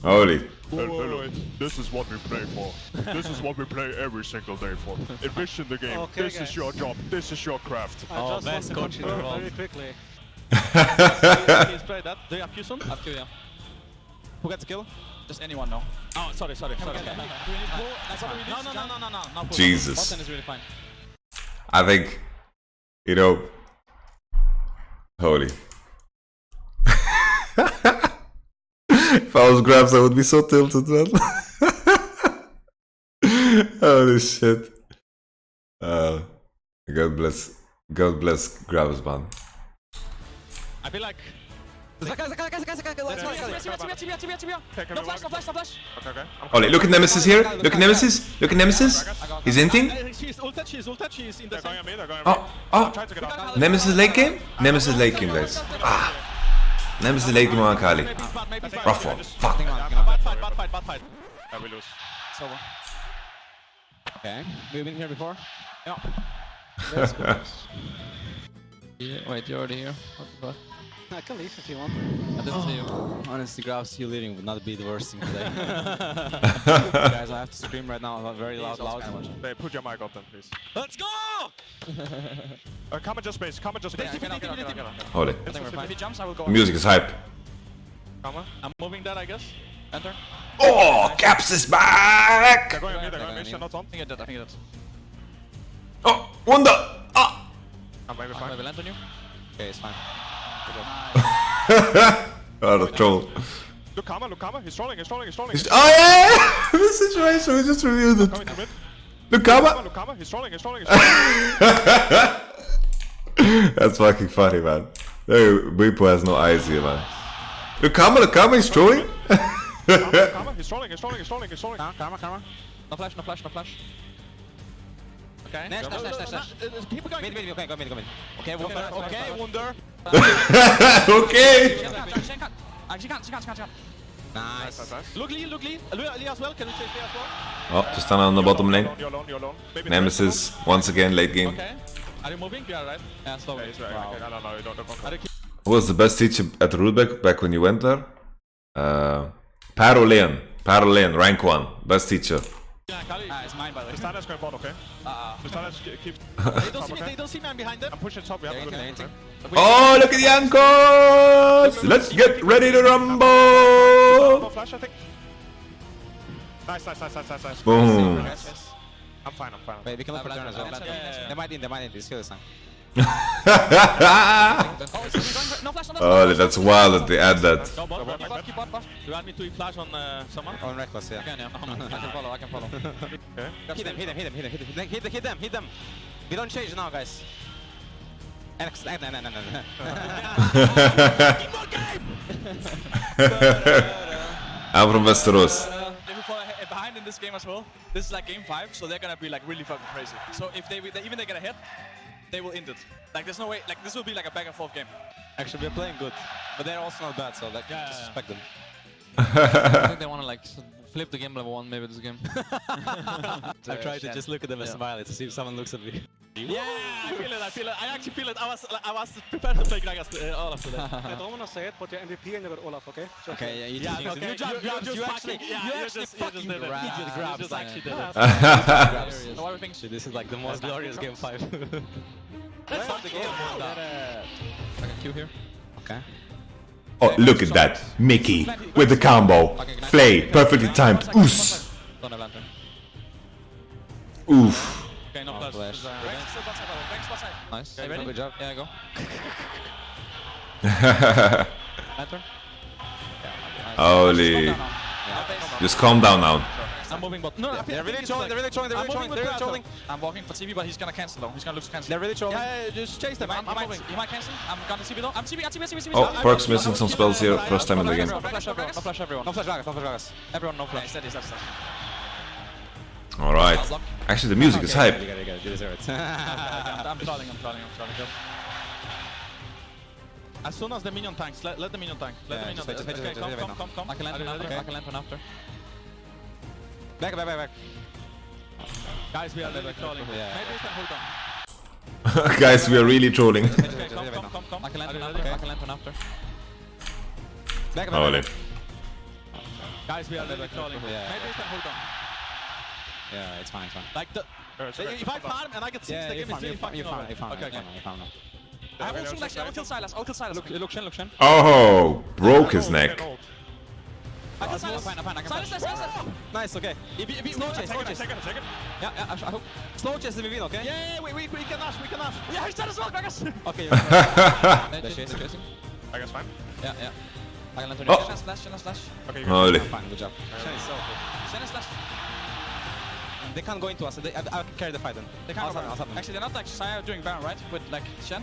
Holy. Hello. This is what we play for. This is what we play every single day for. Envision the game. Okay, This is guys. your job. This is your craft. I just best want coach to in the confirm world. very quickly. Please play that. Do you have Q soon? Up to you. Who gets the kill? Just anyone, no. Oh, sorry. Okay. No. Pull. Jesus. Bottom is really fine. I think, you know, holy. If I was Grabs, I would be so tilted, man. Holy shit. God bless Grabs, man. I feel like. Zaka, let's go. Okay, can No we flash, walk? no flash. Okay. Holy, look at Nemesis here. Look at Nemesis. He's hinting. She's ulted. She's in the They're going same. at me. They're going at me. Oh. I'm trying to get out. Nemesis late game, guys. Nemesis late game on Kali. Maybe it's bad. Rough one. Fuck. Bad fight. Yeah, we lose. It's over. Okay. We've been here before. Yeah. Wait, you're already here. What the fuck? I can leave if you want. I didn't see you. Honestly, Grabs, you leaving would not be the worst thing today. Guys, I have to scream right now, very loud. Hey, put your mic up then, please. Let's go! Come and just space. Holy. If he jumps, I will go. The music is hype. Come on. I'm moving that, I guess. Enter. Oh, Caps is back. They're going at me. They're not on. I think I did. Oh, Wonder. Ah. I'm maybe I fine. will enter you. Okay, it's fine. Oh, the troll. Look, Karma. He's trolling. Oh yeah! The situation, we just reviewed it. Coming to mid. Look, Kama. Look, Karma. He's trolling. That's fucking funny, man. Weepo has no eyes here, man. Look, Kama, he's trolling. Karma. He's trolling. Karma. No flash. Okay. Nash. Keep going. Mid, okay, go mid. Okay, Okay, Wunder. Okay. She can't. Nice. Look Lee as well. Can you chase Lee as well? Oh, just stand on the bottom lane. You're alone. Maybe Nemesis, once again, late game. Okay. Are you moving? You are right. Yeah, slowly. Okay, he's right. Okay, no, you don't. Who was the best teacher at Rootback back when you went there? Parolean, rank 1, best teacher. Yeah, Kali. It's mine, by the way. Tristan's going bot, okay? Tristan's keep. They don't see me. I'm behind them. I'm pushing top. We have a good lane. Okay? Oh, look at the Yankos! Let's get ready to rumble! No flash, I think. Nice. Boom. Yes. I'm fine. Wait, we can look for turn as well. Yeah. They might in, this kill is fine. No flash. Oh, that's wild that they add that. Go bot. Keep bot. You want me to flash on someone? On Reckless, yeah. Again, yeah. I can follow. Hit them. We don't change now, guys. No. I'm from Westeros. They will fall behind in this game as well. This is like game 5, so they're gonna be like really fucking crazy. So if they even they get a hit, they will end it. Like there's no way. Like this will be like a back and forth game. Actually, we're playing good, but they're also not bad, so like, just respect them. I think they want to like flip the game level 1 maybe this game. I tried to just look at them and smile to see if someone looks at me. Yeah, I feel it. I actually feel it. I was prepared to play Gragas all after that. I don't want to say it, but you're MVP and you're with Olaf, okay? Just Okay, yeah, you Yeah, just okay. You actually fucking did it. grabs. You just actually did it. grabs. No, everything. Shit, this is like the most glorious game 5. Let's start the game. I can queue here. Okay. Oh, look at that. Mickey with the combo. Flay, perfectly timed. Oos. Don't have lantern. Oof. Okay, no flash. flash. Banks still bot side, by the way. Banks bot side. Nice. Okay, ready? Good job. Yeah, go. Lantern. Holy. Just calm down now. I'm moving bot. No, They're really trolling. I'm walking for TB, but he's gonna cancel though. He's gonna look to cancel. They're really trolling. Yeah, just chase them. I'm moving. He might cancel. I'm gonna TB though. I'm TB. Oh, Perk's missing some spells here. First time in the game. No flash everyone. No flash Gragas. Everyone no flash. Steady. Alright. Actually, the music is hype. You deserve it. I'm trolling. As soon as the minion tanks, let the minion tank. Let the minion tank. Okay, come. I can lantern after. I can lantern after. Back, back, back, back. Guys, we are literally trolling. Yeah. Maybe we can hold on. Guys, we are really trolling. Okay, come. I can lantern Are you after. ready? I can lantern after. Back, back, Holy. back. Guys, we are literally trolling. Yeah. Maybe we can hold on. Yeah, it's fine, it's fine. Like the. If I farm and I get 6, Yeah, the you're game is fine, really fucking you're fine, over. you're fine, Okay, okay. you're fine now. I have ulti flash. I will kill Silas. I'll kill Silas. Look Shen, look Shen. Oh, broke his neck. I kill Silas. Fine, fine, I can Silas, flash. Silas. Nice, okay. Slow chase, slow chase. Second. Yeah, I hope. Slow chase if we win, okay? Yeah, we can dash, we can dash. Yeah, he's dead as well, Gragas. Okay. They're Chasing, chasing. I guess fine. Yeah, yeah. I can lantern Oh. you. Shen slash, Shen slash. Okay, Holy. Fine, good job. Shen is so good. Shen slash. They can't go into us. I'll carry the fight then. They can't I'll go stop them, I'll stop them. Actually, they're not like Saya doing Baron, right? With like Shen.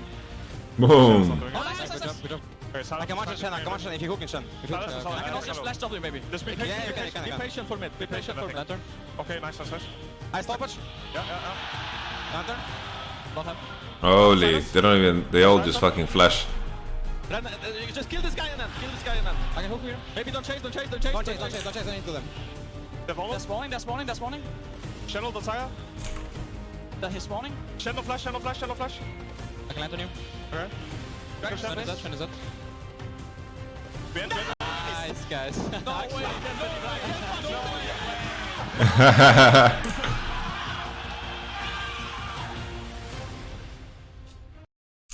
Boom. Oh, nice. Good job, good job. Okay, Silas I can is watch it, Shen. I can watch it if you hook in Shen. If you hook Silas is in on. I can also Hello. flash W maybe. Just be Yeah, patient. you can, you can, Be you can. patient for mid. Be patient for mid. Lantern. Okay, nice. I stop it. Yeah. Lantern. Don't have. Holy. They don't even. They all just fucking flash. Then, you just kill this guy and then. I can hook here. Maybe don't chase. Don't chase, don't chase, don't chase into them. The follow. They're spawning. Channel the Sire. He's spawning. Channel flash. I can lantern you. Okay. Shen is that, Shen is that. Behind. Nice, guys. No way.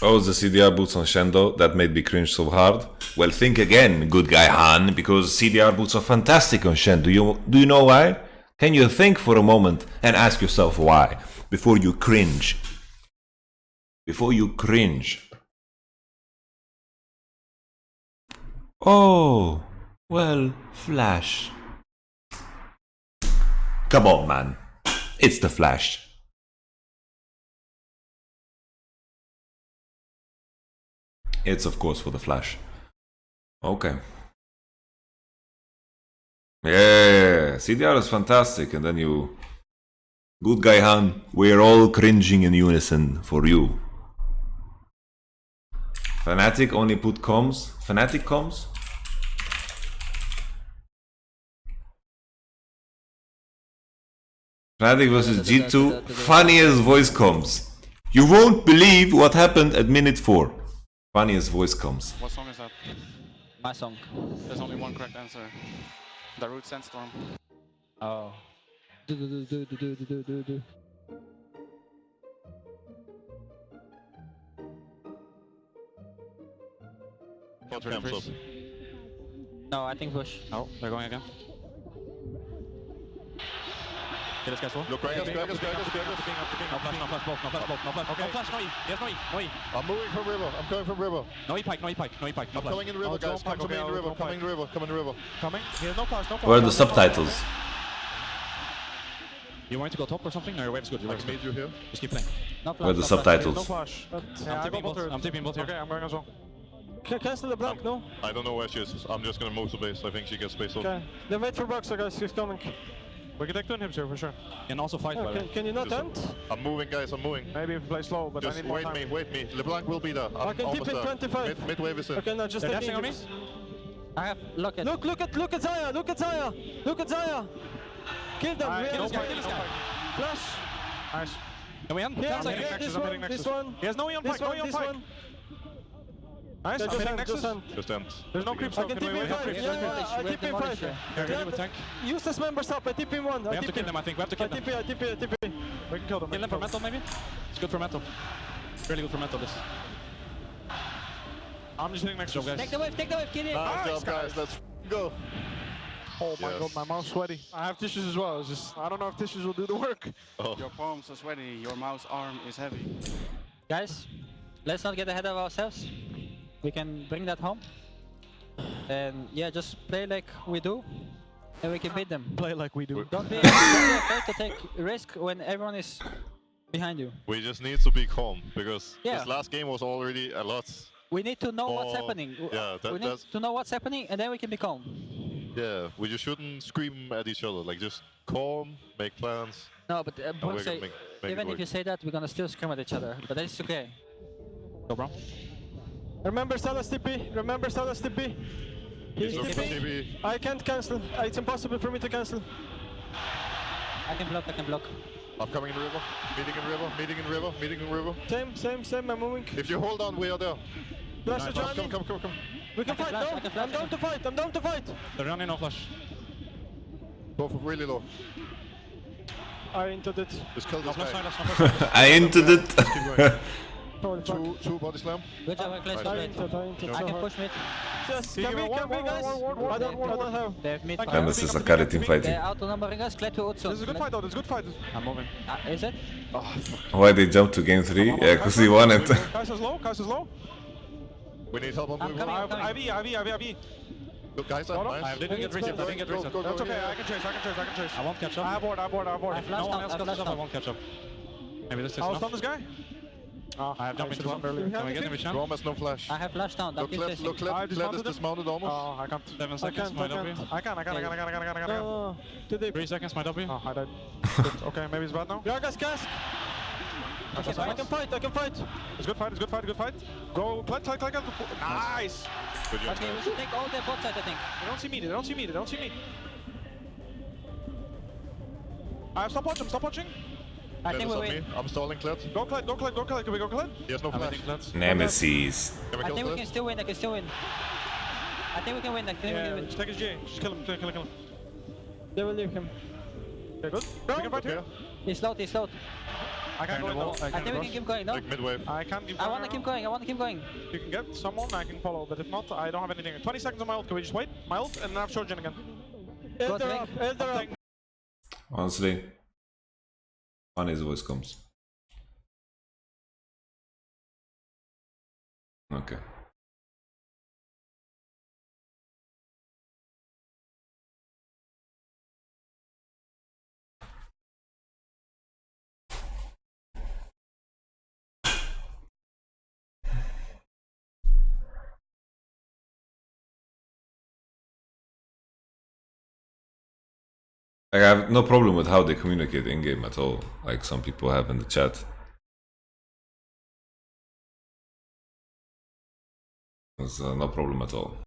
Oh, the CDR boots on Shendo, that made me cringe so hard. Well, think again, good guy Han, because CDR boots are fantastic on Shen. Do you know why? Can you think for a moment and ask yourself why, before you cringe? Before you cringe. Oh, well, Flash. Come on, man. It's the Flash. It's of course for the Flash. Okay. Yeah, CDR is fantastic, and then you... Good guy Han, we're all cringing in unison for you. Fnatic only put comms. Fnatic comms? Fnatic versus G2, funniest voice comms. You won't believe what happened at minute 4. Funniest voice comms. What song is that? My song. There's only one correct answer. The Root Sandstorm. Oh. No, I think push. Oh, they're going again. Okay, this guy's full. Look, Gragas. No flash, no E. Yes, no E. I'm moving from river. I'm coming from river. No E pike. No I'm flash. coming in river, guys. Come to me in river. Coming in river. Coming in river. Coming. He has no flash. Where are the subtitles? You want to go top or something? No, your wave's good. Your I wave's can good. meet you here. Just keep playing. Where are the No subtitles? flash. But, I'm tipping both here. Okay, I'm going as well. Cancel the block, no? I don't know where she is. I'm just gonna move to base. I think she gets space up. Okay. Then wait for Boxer, guys. He's coming. We can take two inhibs here for sure. And also fight, by the way. Can you not end? I'm moving, guys. I'm moving. Maybe if we play slow, but I Just need more wait time. me. LeBlanc will be there. I'm I can almost tip in there. 25. Mid wave is in. Okay, now just They're take dashing on me? inhibs. I have. Look at. Look at Zaya! Look at Zaya! Look at Zaya! Kill them! We Kill have this guy, kill this guy. Flash! Nice. Can we end? Here, I'm hitting here, Nexus, this I'm one, hitting this Nexus. one, He has no E on this pike, no E one, on this pike. one. Nice, I'm hitting Nexus. Just end. There's no creeps I though, can can tip we in wait? 5, I tip in 5. Yeah, ready with tank. Useless members up, I tip in 1. We have to kill them, I think. We have to kill them. I tip in. We can kill them. Kill them for mental, maybe? It's good for mental. Really good for mental, this. I'm just hitting Nexus. Take the wave, kill it. Nice job, guys. Let's go. Oh my Yes. god, my mouth's sweaty. I have tissues as well, it's just, I don't know if tissues will do the work. Your palms are sweaty, your mouse arm is heavy. Guys, let's not get ahead of ourselves. We can bring that home. And yeah, just play like we do. And we can beat them. Play like we do. Don't be afraid to take risk when everyone is behind you. We just need to be calm because Yeah. this last game was already a lot. We need to know what's Oh, happening. yeah, we need that's- to know what's happening and then we can be calm. Yeah, we just shouldn't scream at each other. Like just calm, make plans. No, but we're Brooke gonna say, make it even if work. you say that, we're gonna still scream at each other. But that's okay. Go, bro. Remember Salas TP, remember Salas TP. He's He's looking for TP. TP. I can't cancel, it's impossible for me to cancel. I can block, I can block. I'm coming in river. Meeting in river. Meeting in river. Meeting in river. Same, I'm moving. If you hold on, we are there. Flash the Come, journey. come. We can fight, flash, no? I can flash, I'm down to fight, I'm down to fight. They're running no flash. Go for really low. I entered it. Just kill No this flash, guy. no flash. I entered it. Keep going. Holy fuck. Two body slam. Good job, Clash. I entered. I can push mid. Yes, Can can we, guys? I don't have. They have mid. And this is a carry team fighting. They're outnumbering us. Glad to also. This is a good fight though, this is a good fight. I'm moving. Is it? Why they jumped to game 3? Yeah, because he won it. Kai's is low. We need help on I'm blue. coming, I'm coming. IV. Look, guys, Hold on. nice. I didn't get reset. I didn't get reset. That's okay, I can chase. I won't catch up. I board. I No flashed one out, else I catches flashed up. I out. won't catch up. Maybe this is I'll enough. stun this guy. I have jumped into one. early. Can we get him a chance? Rome has no flash. I have flashed down. I'll Look keep left, chasing. look I left. Left is dismounted him. dismounted almost. Oh, I can't. 7 seconds, my W. I can. No. 3 seconds, my W. Oh, I died. Okay, maybe it's bad now. Gragas, gas! I can fight. It's good fight. Go, click. Nice! Good job. Okay, we should take all their bot side, I think. They don't see me. I have stop watching. I think Cletus we on win. me. I'm stalling Clet. Go, Clint. Can we go, Clint? He has no flash. Nemesis. Can we I kill think we Clet? can still win. I think we can win. Just take his G. Just kill him. They will leave him. Okay, good. We can fight here. He's slowed. I can't go in though. I think we can keep going, no? Like midway. I can't keep I going. wanna keep going. You can get someone, I can follow, but if not, I don't have anything. 20 seconds on my ult, can we just wait? My ult, and then I have short gen again. Elder up. Honestly, fun is always comes. Okay. Like, I have no problem with how they communicate in game at all, like some people have in the chat. There's no problem at all.